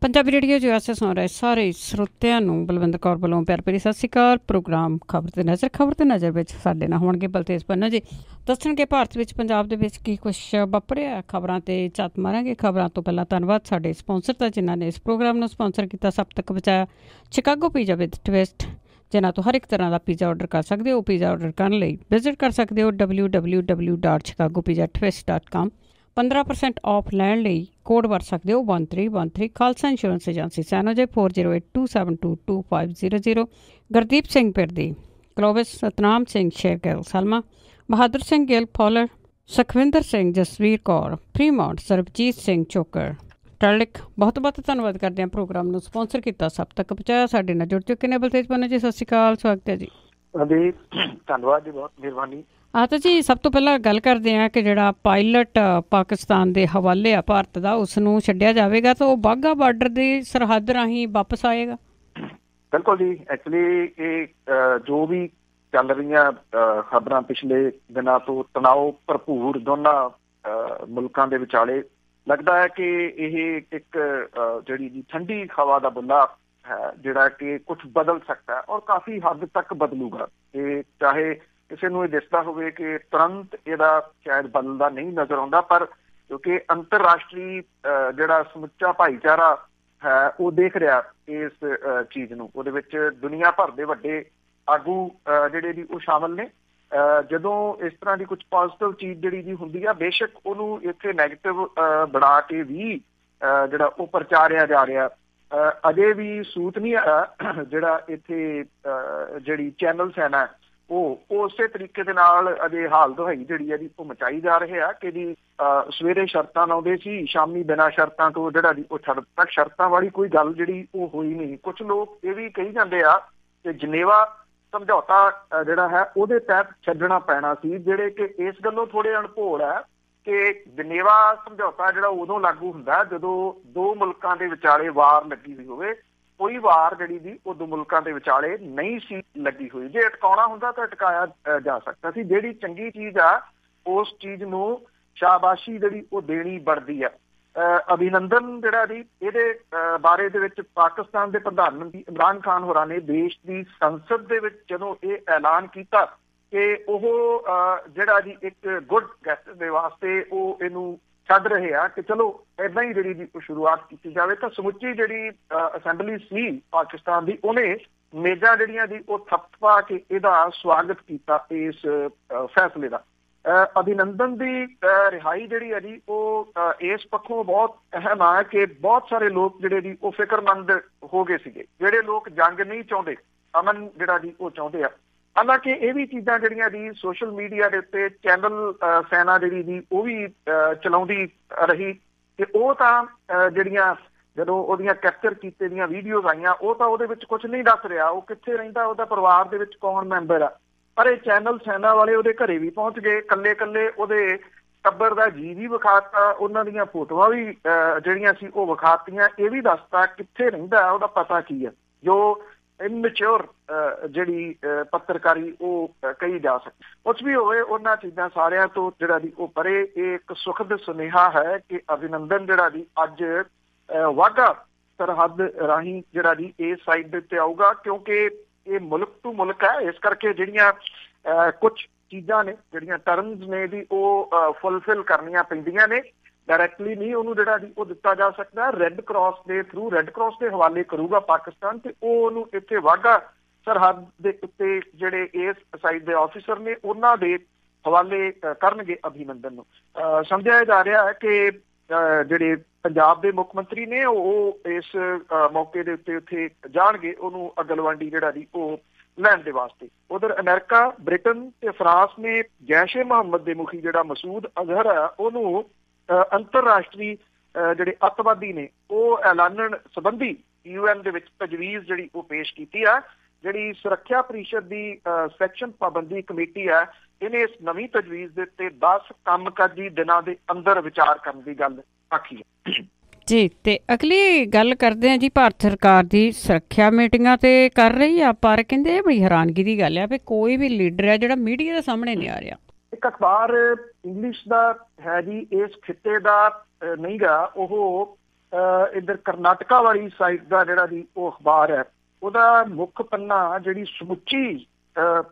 Punjabi radio ਜੋ ਐਸੇ ਸੁਣ ਰਹੇ ਸਾਰੇ ਸਰੋਤਿਆਂ ਨੂੰ ਬਲਵਿੰਦਰ ਕੌਰ ਵੱਲੋਂ ਪਿਆਰ ਭਰੀ ਸਤਿ ਸ਼੍ਰੀ ਅਕਾਲ। ਪ੍ਰੋਗਰਾਮ ਖਬਰ ਤੇ ਨਜ਼ਰ ਵਿੱਚ ਸਾਡੇ ਨਾਲ ਹੋਣਗੇ ਬਲਤੇਜ ਪੰਨੂ ਜੀ। ਦੱਸਣਗੇ ਭਾਰਤ ਵਿੱਚ ਪੰਜਾਬ ਦੇ ਵਿੱਚ ਕੀ ਕੁਛ ਵਾਪਰਿਆ। ਖਬਰਾਂ ਤੇ ਝਾਤ ਮਾਰਾਂਗੇ। ਖਬਰਾਂ ਤੋਂ ਪਹਿਲਾਂ ਧੰਨਵਾਦ ਸਾਡੇ ਸਪਾਂਸਰ ਦਾ ਜਿਨ੍ਹਾਂ ਨੇ ਇਸ ਪ੍ਰੋਗਰਾਮ ਨੂੰ ਸਪਾਂਸਰ ਕੀਤਾ, ਸਭ ਤੱਕ ਪਹੁੰਚਾਇਆ। ਸ਼ਿਕਾਗੋ ਪੀਜ਼ਾ ਵਿਦ ਟਵਿਸਟ, ਜਿਨ੍ਹਾਂ ਤੋਂ ਹਰ ਇੱਕ ਤਰ੍ਹਾਂ ਦਾ ਪੀਜ਼ਾ ਔਡਰ ਕਰ ਸਕਦੇ ਹੋ। ਪੀਜ਼ਾ ਔਡਰ ਕਰਨ ਲਈ ਵਿਜ਼ਿਟ ਕਰ ਸਕਦੇ ਹੋ www.chicagopizza.twist.com। 15% ਔਫ ਲੈਣ ਲਈ ਕੋਡ ਵਰਤ ਸਕਦੇ ਹੋ 1313। Khalsa insurance agency San Jose 4082722500। Gurdeep Singh Pirdi, Clovis, Satnam Singh Shergill Selma, Bahadur Singh Gill Fowler, Sukhwinder Singh, Jasvir Kaur Fremont, Sarabjit Singh Chokar Turlock. ਬਹੁਤ ਬਹੁਤ ਧੰਨਵਾਦ ਕਰਦੇ ਹਾਂ ਪ੍ਰੋਗਰਾਮ ਨੂੰ ਸਪਾਂਸਰ ਕੀਤਾ, ਸਭ ਤੱਕ ਪਹੁੰਚਾਇਆ। ਸਾਡੇ ਨਾਲ ਜੁੜ ਚੁੱਕੇ ਨੇ ਬਲਤੇਜ ਪੰਨੂ ਜੀ। ਸਤਿ ਸ਼੍ਰੀ ਅਕਾਲ, ਸਵਾਗਤ ਹੈ ਜੀ। ਹਾਂਜੀ, ਧੰਨਵਾਦ ਜੀ, ਬਹੁਤ ਮਿਹਰਬਾਨੀ। ਤਾਂ ਜੀ ਸਭ ਤੋਂ ਪਹਿਲਾਂ ਗੱਲ ਕਰਦੇ ਹਾਂ ਕਿ ਜਿਹੜਾ ਪਾਇਲਟ ਪਾਕਿਸਤਾਨ ਦੇ ਹਵਾਲੇ ਆ ਭਾਰਤ ਦਾ, ਉਸ ਨੂੰ ਛੱਡਿਆ ਜਾਵੇਗਾ ਤਾਂ ਉਹ ਵਾਹਗਾ ਬਾਰਡਰ ਦੀ ਸਰਹੱਦ ਰਾਹੀਂ ਵਾਪਸ ਆਏਗਾ। ਬਿਲਕੁਲ ਜੀ, ਐਕਚੁਅਲੀ ਇਹ ਜੋ ਵੀ ਚੱਲ ਰਹੀਆਂ ਖਬਰਾਂ ਪਿਛਲੇ ਦਿਨਾਂ ਤੋਂ ਤਣਾਅ ਭਰਪੂਰ ਦੋਨਾਂ ਮੁਲਕਾਂ ਦੇ ਵਿਚਾਲੇ, ਲੱਗਦਾ ਹੈ ਕਿ ਇਹ ਇੱਕ ਜਿਹੜੀ ਜੀ ਠੰਡੀ ਹਵਾ ਦਾ ਬੁੱਲਾ ਹੈ ਜਿਹੜਾ ਕਿ ਕੁਛ ਬਦਲ ਸਕਦਾ ਔਰ ਕਾਫੀ ਹੱਦ ਤੱਕ ਬਦਲੂਗਾ। ਇਹ ਚਾਹੇ ਕਿਸੇ ਨੂੰ ਇਹ ਦਿਸਦਾ ਹੋਵੇ ਕਿ ਤੁਰੰਤ ਇਹਦਾ ਸ਼ਾਇਦ ਬਦਲਦਾ ਨਹੀਂ ਨਜ਼ਰ ਆਉਂਦਾ, ਪਰ ਕਿਉਂਕਿ ਅੰਤਰਰਾਸ਼ਟਰੀ ਜਿਹੜਾ ਸਮੁੱਚਾ ਭਾਈਚਾਰਾ ਹੈ ਉਹ ਦੇਖ ਰਿਹਾ ਇਸ ਚੀਜ਼ ਨੂੰ। ਉਹਦੇ ਵਿੱਚ ਦੁਨੀਆ ਭਰ ਦੇ ਵੱਡੇ ਆਗੂ ਜਿਹੜੇ ਜੀ ਉਹ ਸ਼ਾਮਲ ਨੇ। ਜਦੋਂ ਇਸ ਤਰ੍ਹਾਂ ਦੀ ਕੁਛ ਪੋਜ਼ੀਟਿਵ ਚੀਜ਼ ਜਿਹੜੀ ਜੀ ਹੁੰਦੀ ਆ, ਬੇਸ਼ੱਕ ਉਹਨੂੰ ਇੱਥੇ ਨੈਗੇਟਿਵ ਬਣਾ ਕੇ ਵੀ ਜਿਹੜਾ ਉਹ ਪ੍ਰਚਾਰਿਆ ਜਾ ਰਿਹਾ। ਅਜੇ ਵੀ ਸੂਤ ਨਹੀਂ ਆਇਆ ਜਿਹੜਾ ਇੱਥੇ ਜਿਹੜੀ ਚੈਨਲਸ ਹੈ ਨਾ ਉਹ ਉਸੇ ਤਰੀਕੇ ਦੇ ਨਾਲ ਅਜੇ ਹਾਲ ਦੁਹਾਈ ਜਿਹੜੀ ਹੈ ਜੀ ਉਹ ਮਚਾਈ ਜਾ ਰਹੇ ਆ ਕਿ ਜੀ ਸਵੇਰੇ ਸ਼ਰਤਾਂ ਲਾਉਂਦੇ ਸੀ, ਸ਼ਾਮੀ ਬਿਨਾਂ ਸ਼ਰਤਾਂ ਤੋਂ ਜਿਹੜਾ ਜੀ ਉਹ ਛੱਡ ਤੱਕ ਸ਼ਰਤਾਂ ਵਾਲੀ ਕੋਈ ਗੱਲ ਜਿਹੜੀ ਉਹ ਹੋਈ ਨਹੀਂ। ਕੁਛ ਲੋਕ ਇਹ ਵੀ ਕਹੀ ਜਾਂਦੇ ਆ ਕਿ ਜਨੇਵਾ ਸਮਝੌਤਾ ਜਿਹੜਾ ਹੈ ਉਹਦੇ ਤਹਿਤ ਛੱਡਣਾ ਪੈਣਾ ਸੀ, ਜਿਹੜੇ ਕਿ ਇਸ ਗੱਲੋਂ ਥੋੜ੍ਹੇ ਅਣਭੋਲ ਹੈ ਕਿ ਜਨੇਵਾ ਸਮਝੌਤਾ ਜਿਹੜਾ ਉਦੋਂ ਲਾਗੂ ਹੁੰਦਾ ਜਦੋਂ ਦੋ ਮੁਲਕਾਂ ਦੇ ਵਿਚਾਲੇ ਵਾਰ ਲੱਗੀ ਹੋਈ ਹੋਵੇ। ਕੋਈ ਵਾਰ ਜਿਹੜੀ ਜੀ ਉਹ ਦੋ ਮੁਲਕਾਂ ਦੇ ਵਿਚਾਲੇ ਨਹੀਂ ਸੀ ਲੱਗੀ ਹੋਈ। ਜੇ ਅਟਕਾਉਣਾ ਹੁੰਦਾ ਤਾਂ ਅਟਕਾਇਆ ਜਾ ਸਕਦਾ ਸੀ। ਜਿਹੜੀ ਚੰਗੀ ਚੀਜ਼ ਆ ਉਸ ਚੀਜ਼ ਨੂੰ ਸ਼ਾਬਾਸ਼ੀ ਜਿਹੜੀ ਉਹ ਦੇਣੀ ਬਣਦੀ ਆ। ਅਭਿਨੰਦਨ ਜਿਹੜਾ ਜੀ ਇਹਦੇ ਬਾਰੇ ਦੇ ਵਿੱਚ ਪਾਕਿਸਤਾਨ ਦੇ ਪ੍ਰਧਾਨ ਮੰਤਰੀ ਇਮਰਾਨ ਖਾਨ ਹੋਰਾਂ ਨੇ ਦੇਸ਼ ਦੀ ਸੰਸਦ ਦੇ ਵਿੱਚ ਜਦੋਂ ਇਹ ਐਲਾਨ ਕੀਤਾ ਕਿ ਉਹ ਜਿਹੜਾ ਜੀ ਇੱਕ ਗੁੱਡ ਗੈਸਟ ਦੇ ਵਾਸਤੇ ਉਹ ਇਹਨੂੰ ਛੱਡ ਰਹੇ ਆ ਕਿ ਚਲੋ ਏਦਾਂ ਹੀ ਜਿਹੜੀ ਜੀ ਉਹ ਸ਼ੁਰੂਆਤ ਕੀਤੀ ਜਾਵੇ, ਤਾਂ ਸਮੁੱਚੀ ਜਿਹੜੀ ਅਸੈਂਬਲੀ ਸੀ ਪਾਕਿਸਤਾਨ ਦੀ ਉਹਨੇ ਮੇਜ਼ਾਂ ਜਿਹੜੀਆਂ ਜੀ ਉਹ ਥਪਥਪਾ ਕੇ ਇਹਦਾ ਸਵਾਗਤ ਕੀਤਾ ਇਸ ਫੈਸਲੇ ਦਾ। ਅਭਿਨੰਦਨ ਦੀ ਰਿਹਾਈ ਜਿਹੜੀ ਹੈ ਜੀ ਉਹ ਇਸ ਪੱਖੋਂ ਬਹੁਤ ਅਹਿਮ ਆ ਕਿ ਬਹੁਤ ਸਾਰੇ ਲੋਕ ਜਿਹੜੇ ਜੀ ਉਹ ਫਿਕਰਮੰਦ ਹੋ ਗਏ ਸੀਗੇ। ਜਿਹੜੇ ਲੋਕ ਜੰਗ ਨਹੀਂ ਚਾਹੁੰਦੇ, ਅਮਨ ਜਿਹੜਾ ਜੀ ਉਹ ਚਾਹੁੰਦੇ ਆ। ਹਾਲਾਂਕਿ ਇਹ ਵੀ ਚੀਜ਼ਾਂ ਜਿਹੜੀਆਂ ਜੀ ਸੋਸ਼ਲ ਮੀਡੀਆ ਦੇ ਉੱਤੇ ਚੈਨਲ ਸੈਨਾ ਜਿਹੜੀ ਜੀ ਉਹ ਵੀ ਚਲਾਉਂਦੀ ਰਹੀ ਤੇ ਉਹ ਤਾਂ ਜਿਹੜੀਆਂ ਜਦੋਂ ਉਹਦੀਆਂ ਕੈਪਚਰ ਕੀਤੇ ਦੀਆਂ ਵੀਡੀਓਜ਼ ਆਈਆਂ ਉਹ ਤਾਂ ਉਹਦੇ ਵਿੱਚ ਕੁਛ ਨਹੀਂ ਦੱਸ ਰਿਹਾ ਉਹ ਕਿੱਥੇ ਰਹਿੰਦਾ, ਉਹਦਾ ਪਰਿਵਾਰ ਦੇ ਵਿੱਚ ਕੌਣ ਮੈਂਬਰ ਆ। ਪਰ ਇਹ ਚੈਨਲ ਸੈਨਾ ਵਾਲੇ ਉਹਦੇ ਘਰੇ ਵੀ ਪਹੁੰਚ ਗਏ, ਇਕੱਲੇ ਇਕੱਲੇ ਉਹਦੇ ਟੱਬਰ ਦਾ ਜੀ ਵੀ ਵਿਖਾਤਾ, ਉਹਨਾਂ ਦੀਆਂ ਫੋਟੋਆਂ ਵੀ ਜਿਹੜੀਆਂ ਸੀ ਉਹ ਵਿਖਾਤੀਆਂ। ਇਹ ਵੀ ਦੱਸਤਾ ਕਿੱਥੇ ਰਹਿੰਦਾ, ਉਹਦਾ ਪਤਾ ਕੀ ਆ, ਜੋ ਇਨਮੈਚਿਓਰ ਜਿਹੜੀ ਪੱਤਰਕਾਰੀ ਉਹ ਕਹੀ ਜਾ ਸਕਦੀ। ਕੁਛ ਵੀ ਹੋਵੇ ਉਹਨਾਂ ਚੀਜ਼ਾਂ ਸਾਰਿਆਂ ਤੋਂ ਜਿਹੜਾ ਜੀ ਉਹ ਪਰੇ ਇਹ ਇੱਕ ਸੁਖਦ ਸੁਨੇਹਾ ਹੈ ਕਿ ਅਭਿਨੰਦਨ ਜਿਹੜਾ ਜੀ ਅੱਜ ਵਾਹਗਾ ਸਰਹੱਦ ਰਾਹੀਂ ਜਿਹੜਾ ਜੀ ਇਸ ਸਾਈਡ ਦੇ ਉੱਤੇ ਆਊਗਾ, ਕਿਉਂਕਿ ਇਹ ਮੁਲਕ ਟੂ ਮੁਲਕ ਹੈ। ਇਸ ਕਰਕੇ ਜਿਹੜੀਆਂ ਕੁਛ ਚੀਜ਼ਾਂ ਨੇ, ਜਿਹੜੀਆਂ ਟਰਮਸ ਨੇ ਜੀ ਉਹ ਫੁਲਫਿਲ ਕਰਨੀਆਂ ਪੈਂਦੀਆਂ ਨੇ। ਡਾਇਰੈਕਟਲੀ ਨਹੀਂ ਉਹਨੂੰ ਜਿਹੜਾ ਜੀ ਉਹ ਦਿੱਤਾ ਜਾ ਸਕਦਾ। ਰੈੱਡ ਕਰਾਸ ਦੇ ਥਰੂ, ਰੈੱਡ ਕਰਾਸ ਦੇ ਹਵਾਲੇ ਕਰੂਗਾ ਪਾਕਿਸਤਾਨ ਤੇ ਉਹ ਉਹਨੂੰ ਇੱਥੇ ਵਾਹਗਾ ਸਰਹੱਦ ਦੇ ਉੱਤੇ ਜਿਹੜੇ ਇਸ ਸਾਈਡ ਦੇ ਆਫਿਸਰ ਨੇ ਉਹਨਾਂ ਦੇ ਹਵਾਲੇ ਕਰਨਗੇ ਅਭਿਨੰਦਨ ਨੂੰ। ਸਮਝਿਆ ਜਾ ਰਿਹਾ ਹੈ ਕਿ ਜਿਹੜੇ ਪੰਜਾਬ ਦੇ ਮੁੱਖ ਮੰਤਰੀ ਨੇ ਉਹ ਇਸ ਮੌਕੇ ਦੇ ਉੱਤੇ ਉੱਥੇ ਜਾਣਗੇ ਉਹਨੂੰ ਅਗਲਵਾਂਡੀ ਜਿਹੜਾ ਜੀ ਉਹ ਲੈਣ ਦੇ ਵਾਸਤੇ। ਉਧਰ ਅਮਰੀਕਾ, ਬ੍ਰਿਟਨ ਤੇ ਫਰਾਂਸ ਨੇ ਜੈਸ਼ ਏ ਮੁਹੰਮਦ ਦੇ ਮੁਖੀ ਜਿਹੜਾ ਮਸੂਦ ਅਜ਼ਹਰ ਆ ਉਹਨੂੰ ਅੰਤਰਰਾਸ਼ਟਰੀ ਜਿਹੜੇ ਅੱਤਵਾਦੀ ਨੇ ਉਹ ਐਲਾਨਣ ਸੰਬੰਧੀ UN ਦੇ ਵਿੱਚ ਤਜਵੀਜ਼ ਜਿਹੜੀ ਉਹ ਪੇਸ਼ ਕੀਤੀ ਆ। ਜਿਹੜੀ ਸੁਰੱਖਿਆ ਪਰਿਸ਼ਦ ਦੀ ਸੈਕਸ਼ਨ ਪਾਬੰਦੀ ਕਮੇਟੀ ਹੈ ਇਹਨੇ ਇਸ ਨਵੀਂ ਤਜਵੀਜ਼ ਦੇ ਉੱਤੇ 10 ਕੰਮਕਾਜੀ ਦਿਨਾਂ ਦੇ ਅੰਦਰ ਵਿਚਾਰ ਕਰਨ ਦੀ ਗੱਲ ਆਖੀ ਹੈ ਜੀ। ਤੇ ਅਗਲੀ ਗੱਲ ਕਰਦੇ ਹਾਂ ਜੀ, ਭਾਰਤ ਸਰਕਾਰ ਦੀ ਸੁਰੱਖਿਆ ਮੀਟਿੰਗਾਂ ਤੇ ਕਰ ਰਹੀ ਆ, ਪਰ ਕਹਿੰਦੇ ਇਹ ਬੜੀ ਹੈਰਾਨਗੀ ਦੀ ਗੱਲ ਆ ਵੀ ਕੋਈ ਵੀ ਲੀਡਰ ਹੈ ਜਿਹੜਾ ਮੀਡੀਆ ਦੇ ਸਾਹਮਣੇ ਨਹੀਂ ਆ ਰਿਹਾ। ਇੱਕ ਅਖਬਾਰ ਇੰਗਲਿਸ਼ ਦਾ ਹੈ ਜੀ, ਇਸ ਖਿੱਤੇ ਦਾ ਨਹੀਂ ਗਾ, ਉਹ ਇੱਧਰ ਕਰਨਾਟਕਾ ਵਾਲੀ ਸਾਈਡ ਦਾ ਜਿਹੜਾ ਜੀ ਉਹ ਅਖਬਾਰ ਹੈ, ਉਹਦਾ ਮੁੱਖ ਪੰਨਾ ਜਿਹੜੀ ਸਮੁੱਚੀ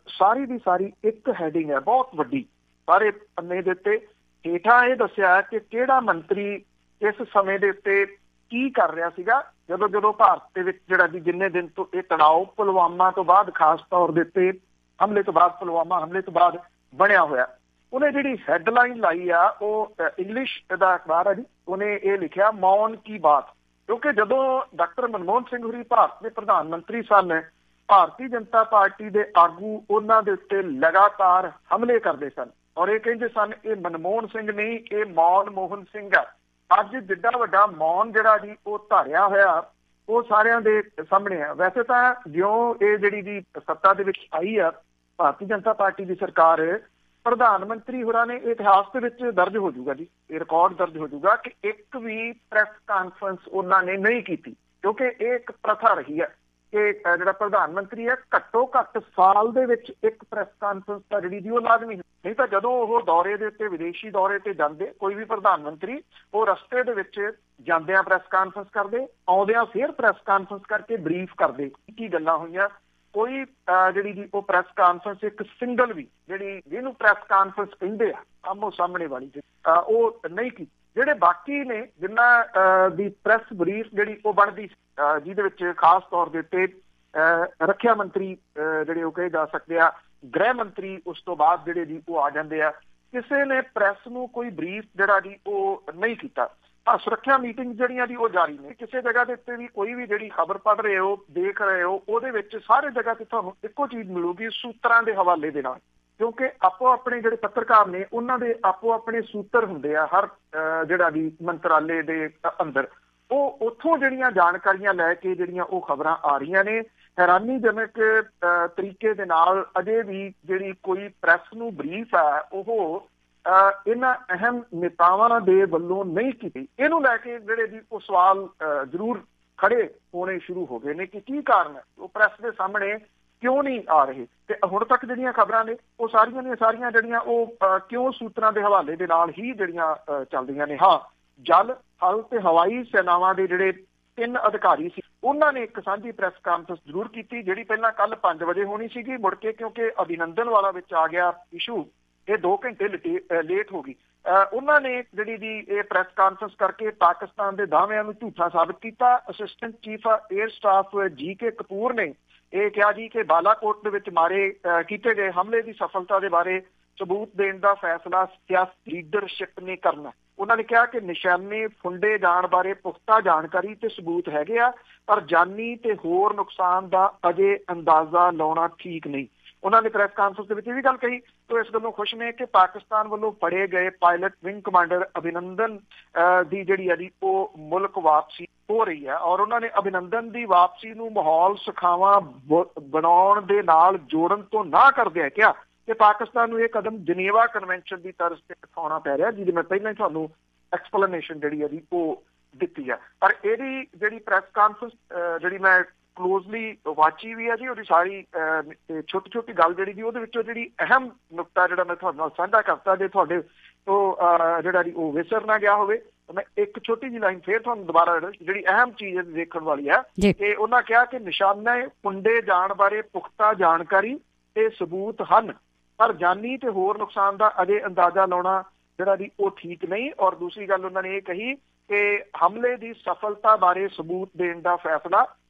ਸਾਰੀ ਦੀ ਸਾਰੀ ਇੱਕ ਹੈਡਿੰਗ ਹੈ ਬਹੁਤ ਵੱਡੀ, ਸਾਰੇ ਪੰਨੇ ਦੇ ਉੱਤੇ ਹੇਠਾਂ ਇਹ ਦੱਸਿਆ ਕਿ ਕਿਹੜਾ ਮੰਤਰੀ ਇਸ ਸਮੇਂ ਦੇ ਉੱਤੇ ਕੀ ਕਰ ਰਿਹਾ ਸੀਗਾ ਜਦੋਂ ਭਾਰਤ ਦੇ ਵਿੱਚ ਜਿਹੜਾ ਜੀ ਜਿੰਨੇ ਦਿਨ ਤੋਂ ਇਹ ਤਣਾਅ ਪੁਲਵਾਮਾ ਤੋਂ ਬਾਅਦ, ਖਾਸ ਤੌਰ ਦੇ ਉੱਤੇ ਹਮਲੇ ਤੋਂ ਬਾਅਦ, ਪੁਲਵਾਮਾ ਹਮਲੇ ਤੋਂ ਬਾਅਦ ਬਣਿਆ ਹੋਇਆ। ਉਹਨੇ ਜਿਹੜੀ ਹੈਡਲਾਈਨ ਲਾਈ ਆ ਉਹ ਇੰਗਲਿਸ਼ ਦਾ ਅਖਬਾਰ ਹੈ ਜੀ, ਉਹਨੇ ਇਹ ਲਿਖਿਆ ਮੌਨ ਕੀ ਬਾਤ, ਕਿਉਂਕਿ ਜਦੋਂ ਡਾਕਟਰ ਮਨਮੋਹਨ ਸਿੰਘ ਹੋਰੀ ਭਾਰਤ ਦੇ ਪ੍ਰਧਾਨ ਮੰਤਰੀ ਸਨ, ਭਾਰਤੀ ਜਨਤਾ ਪਾਰਟੀ ਦੇ ਆਗੂ ਉਹਨਾਂ ਦੇ ਉੱਤੇ ਲਗਾਤਾਰ ਹਮਲੇ ਕਰਦੇ ਸਨ ਔਰ ਇਹ ਕਹਿੰਦੇ ਸਨ ਇਹ ਮਨਮੋਹਨ ਸਿੰਘ ਨਹੀਂ, ਇਹ ਮੌਨ ਮੋਹਨ ਸਿੰਘ ਆ। ਅੱਜ ਜਿੱਡਾ ਵੱਡਾ ਮੌਨ ਜਿਹੜਾ ਜੀ ਉਹ ਧਾਰਿਆ ਹੋਇਆ ਉਹ ਸਾਰਿਆਂ ਦੇ ਸਾਹਮਣੇ ਆ। ਵੈਸੇ ਤਾਂ ਜਿਉਂ ਇਹ ਜਿਹੜੀ ਜੀ ਸੱਤਾ ਦੇ ਵਿੱਚ ਆਈ ਆ ਭਾਰਤੀ ਜਨਤਾ ਪਾਰਟੀ ਦੀ ਸਰਕਾਰ, ਪ੍ਰਧਾਨ ਮੰਤਰੀ ਹੋਰਾਂ ਨੇ ਇਤਿਹਾਸ ਦੇ ਵਿੱਚ ਦਰਜ ਹੋ ਜਾਊਗਾ ਜੀ, ਇਹ ਰਿਕਾਰਡ ਦਰਜ ਹੋ ਜਾਊਗਾ ਕਿ ਇੱਕ ਵੀ ਪ੍ਰੈਸ ਕਾਨਫਰੰਸ ਉਹਨਾਂ ਨੇ ਨਹੀਂ ਕੀਤੀ, ਕਿਉਂਕਿ ਇਹ ਇੱਕ ਪ੍ਰਥਾ ਰਹੀ ਹੈ ਕਿ ਜਿਹੜਾ ਪ੍ਰਧਾਨ ਮੰਤਰੀ ਹੈ ਘੱਟੋ ਘੱਟ ਸਾਲ ਦੇ ਵਿੱਚ ਇੱਕ ਪ੍ਰੈਸ ਕਾਨਫਰੰਸ ਤਾਂ ਜਿਹੜੀ ਦੀ ਉਹ ਲਾਜ਼ਮੀ, ਨਹੀਂ ਤਾਂ ਜਦੋਂ ਉਹ ਦੌਰੇ ਦੇ ਉੱਤੇ, ਵਿਦੇਸ਼ੀ ਦੌਰੇ ਤੇ ਜਾਂਦੇ ਕੋਈ ਵੀ ਪ੍ਰਧਾਨ ਮੰਤਰੀ, ਉਹ ਰਸਤੇ ਦੇ ਵਿੱਚ ਜਾਂਦਿਆਂ ਪ੍ਰੈਸ ਕਾਨਫਰੰਸ ਕਰਦੇ, ਆਉਂਦਿਆਂ ਫਿਰ ਪ੍ਰੈਸ ਕਾਨਫਰੰਸ ਕਰਕੇ ਬਰੀਫ ਕਰਦੇ ਕੀ ਗੱਲਾਂ ਹੋਈਆਂ। ਕੋਈ ਜਿਹੜੀ ਜੀ ਉਹ ਪ੍ਰੈਸ ਕਾਨਫਰੰਸ ਇੱਕ ਸਿੰਗਲ ਵੀ ਜਿਹੜੀ ਜਿਹਨੂੰ ਪ੍ਰੈਸ ਕਾਨਫਰੰਸ ਕਹਿੰਦੇ ਆ ਆਮੋ ਸਾਹਮਣੇ ਵਾਲੀ ਉਹ ਨਹੀਂ ਕੀਤੀ। ਜਿਹੜੇ ਬਾਕੀ ਨੇ ਜਿਨ੍ਹਾਂ ਦੀ ਪ੍ਰੈਸ ਬਰੀਫ ਜਿਹੜੀ ਉਹ ਬਣਦੀ ਜਿਹਦੇ ਵਿੱਚ ਖਾਸ ਤੌਰ ਦੇ ਉੱਤੇ ਰੱਖਿਆ ਮੰਤਰੀ ਜਿਹੜੇ ਉਹ ਕਹੇ ਜਾ ਸਕਦੇ ਆ, ਗ੍ਰਹਿ ਮੰਤਰੀ ਉਸ ਤੋਂ ਬਾਅਦ ਜਿਹੜੇ ਜੀ ਉਹ ਆ ਜਾਂਦੇ ਆ, ਕਿਸੇ ਨੇ ਪ੍ਰੈਸ ਨੂੰ ਕੋਈ ਬਰੀਫ ਜਿਹੜਾ ਜੀ ਉਹ ਨਹੀਂ ਕੀਤਾ। ਸੁਰੱਖਿਆ ਮੀਟਿੰਗ ਜਿਹੜੀਆਂ ਜੀ ਉਹ ਜਾਰੀ ਨੇ, ਕਿਸੇ ਜਗ੍ਹਾ ਦੇ ਉੱਤੇ ਵੀ ਕੋਈ ਵੀ ਜਿਹੜੀ ਖਬਰ ਪੜ੍ਹ ਰਹੇ ਹੋ, ਦੇਖ ਰਹੇ ਹੋ, ਉਹਦੇ ਵਿੱਚ ਸਾਰੇ ਜਗ੍ਹਾ ਤੇ ਤੁਹਾਨੂੰ ਇੱਕੋ ਚੀਜ਼ ਮਿਲੂਗੀ ਸੂਤਰਾਂ ਦੇ ਹਵਾਲੇ ਦੇ ਨਾਲ, ਕਿਉਂਕਿ ਆਪੋ ਆਪਣੇ ਜਿਹੜੇ ਪੱਤਰਕਾਰ ਨੇ ਉਹਨਾਂ ਦੇ ਆਪੋ ਆਪਣੇ ਸੂਤਰ ਹੁੰਦੇ ਆ ਹਰ ਜਿਹੜਾ ਵੀ ਮੰਤਰਾਲੇ ਦੇ ਅੰਦਰ, ਉਹ ਉੱਥੋਂ ਜਿਹੜੀਆਂ ਜਾਣਕਾਰੀਆਂ ਲੈ ਕੇ ਜਿਹੜੀਆਂ ਉਹ ਖਬਰਾਂ ਆ ਰਹੀਆਂ ਨੇ। ਹੈਰਾਨੀਜਨਕ ਤਰੀਕੇ ਦੇ ਨਾਲ ਅਜੇ ਵੀ ਜਿਹੜੀ ਕੋਈ ਪ੍ਰੈਸ ਨੂੰ ਬਰੀਫ ਹੈ ਉਹ ਇਹਨਾਂ ਅਹਿਮ ਨੇਤਾਵਾਂ ਦੇ ਵੱਲੋਂ ਨਹੀਂ ਕੀਤੀ। ਇਹਨੂੰ ਲੈ ਕੇ ਜਿਹੜੇ ਵੀ ਉਹ ਸਵਾਲ ਜ਼ਰੂਰ ਖੜੇ ਹੋਣੇ ਸ਼ੁਰੂ ਹੋ ਗਏ ਨੇ ਕਿ ਕੀ ਕਾਰਨ ਹੈ, ਉਹ ਪ੍ਰੈਸ ਦੇ ਸਾਹਮਣੇ ਕਿਉਂ ਨਹੀਂ ਆ ਰਹੇ। ਤੇ ਹੁਣ ਤੱਕ ਜਿਹੜੀਆਂ ਖਬਰਾਂ ਨੇ ਉਹ ਸਾਰੀਆਂ ਦੀਆਂ ਸਾਰੀਆਂ ਜਿਹੜੀਆਂ ਉਹ ਕਿਉਂ ਸੂਤਰਾਂ ਦੇ ਹਵਾਲੇ ਦੇ ਨਾਲ ਹੀ ਜਿਹੜੀਆਂ ਚੱਲਦੀਆਂ ਨੇ। ਹਾਂ, ਜਲ, ਥਲ ਤੇ ਹਵਾਈ ਸੈਨਾਵਾਂ ਦੇ ਜਿਹੜੇ 3 ਅਧਿਕਾਰੀ ਸੀ ਉਹਨਾਂ ਨੇ ਇੱਕ ਸਾਂਝੀ ਪ੍ਰੈਸ ਕਾਨਫਰੰਸ ਜ਼ਰੂਰ ਕੀਤੀ, ਜਿਹੜੀ ਪਹਿਲਾਂ ਕੱਲ 5 ਵਜੇ ਹੋਣੀ ਸੀਗੀ, ਮੁੜ ਕੇ ਕਿਉਂਕਿ ਅਭਿਨੰਦਨ ਵਾਲਾ ਵਿੱਚ ਆ ਗਿਆ ਇਸ਼ੂ, ਇਹ 2 ਘੰਟੇ ਲੇਟ ਹੋ ਗਈ। ਉਹਨਾਂ ਨੇ ਜਿਹੜੀ ਦੀ ਇਹ ਪ੍ਰੈਸ ਕਾਨਫਰੰਸ ਕਰਕੇ ਪਾਕਿਸਤਾਨ ਦੇ ਦਾਅਵਿਆਂ ਨੂੰ ਝੂਠਾ ਸਾਬਿਤ ਕੀਤਾ। Assistant chief air staff G K. Kapoor ਨੇ ਇਹ ਕਿਹਾ ਜੀ ਕਿ ਬਾਲਾਕੋਟ ਦੇ ਵਿੱਚ ਕੀਤੇ ਗਏ ਹਮਲੇ ਦੀ ਸਫਲਤਾ ਦੇ ਬਾਰੇ ਸਬੂਤ ਦੇਣ ਦਾ ਫੈਸਲਾ ਸਿਆਸੀ ਲੀਡਰਸ਼ਿਪ ਨੇ ਕਰਨਾ। ਉਹਨਾਂ ਨੇ ਕਿਹਾ ਕਿ ਨਿਸ਼ਾਨੇ ਫੁੰਡੇ ਜਾਣ ਬਾਰੇ ਪੁਖਤਾ ਜਾਣਕਾਰੀ ਤੇ ਸਬੂਤ ਹੈਗੇ ਆ, ਪਰ ਜਾਨੀ ਤੇ ਹੋਰ ਨੁਕਸਾਨ ਦਾ ਅਜੇ ਅੰਦਾਜ਼ਾ ਲਾਉਣਾ ਠੀਕ ਨਹੀਂ। ਉਹਨਾਂ ਨੇ ਪ੍ਰੈਸ ਕਾਨਫਰੰਸ ਦੇ ਵਿੱਚ ਇਹ ਵੀ ਗੱਲ ਕਹੀ ਤੇ ਇਸ ਗੱਲੋਂ ਖੁਸ਼ ਨੇ ਕਿ ਪਾਕਿਸਤਾਨ ਵੱਲੋਂ ਫੜੇ ਗਏ ਪਾਇਲਟ ਵਿੰਗ ਕਮਾਂਡਰ ਅਭਿਨੰਦਨ ਦੀ ਜਿਹੜੀ ਹੈ ਉਹ ਮੁਲਕ ਵਾਪਸੀ ਹੋ ਰਹੀ ਹੈ ਔਰ ਉਹਨਾਂ ਨੇ ਅਭਿਨੰਦਨ ਦੀ ਵਾਪਸੀ ਨੂੰ ਮਾਹੌਲ ਸੁਖਾਵਾਂ ਬਣਾਉਣ ਦੇ ਨਾਲ ਜੋੜਨ ਤੋਂ ਨਾ ਕਰਦਿਆਂ ਕਿਹਾ ਕਿ ਪਾਕਿਸਤਾਨ ਨੂੰ ਇਹ ਕਦਮ ਜਨੀਵਾ ਕਨਵੈਨਸ਼ਨ ਦੀ ਤਰਜ਼ ਤੇ ਉਠਾਉਣਾ ਪੈ ਰਿਹਾ, ਜਿਹਦੀ ਮੈਂ ਪਹਿਲਾਂ ਹੀ ਤੁਹਾਨੂੰ ਐਕਸਪਲੇਨੇਸ਼ਨ ਜਿਹੜੀ ਹੈ ਉਹ ਦਿੱਤੀ ਹੈ। ਪਰ ਇਹਦੀ ਜਿਹੜੀ ਪ੍ਰੈਸ ਕਾਨਫਰੰਸ ਜਿਹੜੀ ਮੈਂ ਕਲੋਜ਼ਲੀ ਵਾਚੀ ਵੀ ਹੈ ਜੀ, ਉਹਦੀ ਸਾਰੀ ਛੋਟੀ ਛੋਟੀ ਗੱਲ ਜਿਹੜੀ ਜੀ ਉਹਦੇ ਵਿੱਚੋਂ ਜਿਹੜੀ ਅਹਿਮ ਨੁਕਤਾ ਜਿਹੜਾ ਮੈਂ ਤੁਹਾਡੇ ਨਾਲ ਸਾਂਝਾ ਕਰਤਾ, ਜੇ ਤੁਹਾਡੇ ਤੋਂ ਜਿਹੜਾ ਜੀ ਉਹ ਵਿਸਰ ਨਾ ਗਿਆ ਹੋਵੇ ਤਾਂ ਮੈਂ ਇੱਕ ਛੋਟੀ ਜਿਹੀ ਲਾਈਨ ਫੇਰ ਤੁਹਾਨੂੰ ਦੁਬਾਰਾ ਜਿਹੜੀ ਅਹਿਮ ਚੀਜ਼ ਦੇਖਣ ਵਾਲੀ ਹੈ ਕਿ ਉਹਨਾਂ ਕਿਹਾ ਕਿ ਨਿਸ਼ਾਨੇ ਫੁੰਡੇ ਜਾਣ ਬਾਰੇ ਪੁਖਤਾ ਜਾਣਕਾਰੀ ਤੇ ਸਬੂਤ ਹਨ, ਪਰ ਜਾਨੀ ਤੇ ਹੋਰ ਨੁਕਸਾਨ ਦਾ ਅਜੇ ਅੰਦਾਜ਼ਾ ਲਾਉਣਾ ਜਿਹੜਾ ਜੀ ਉਹ ਠੀਕ ਨਹੀਂ। ਔਰ ਦੂਸਰੀ ਗੱਲ ਉਹਨਾਂ ਨੇ ਇਹ ਕਹੀ ਕਿ ਹਮਲੇ ਦੀ ਸਫਲਤਾ ਬਾਰੇ ਸਬੂਤ ਦੇਣ ਦਾ ਫੈਸਲਾ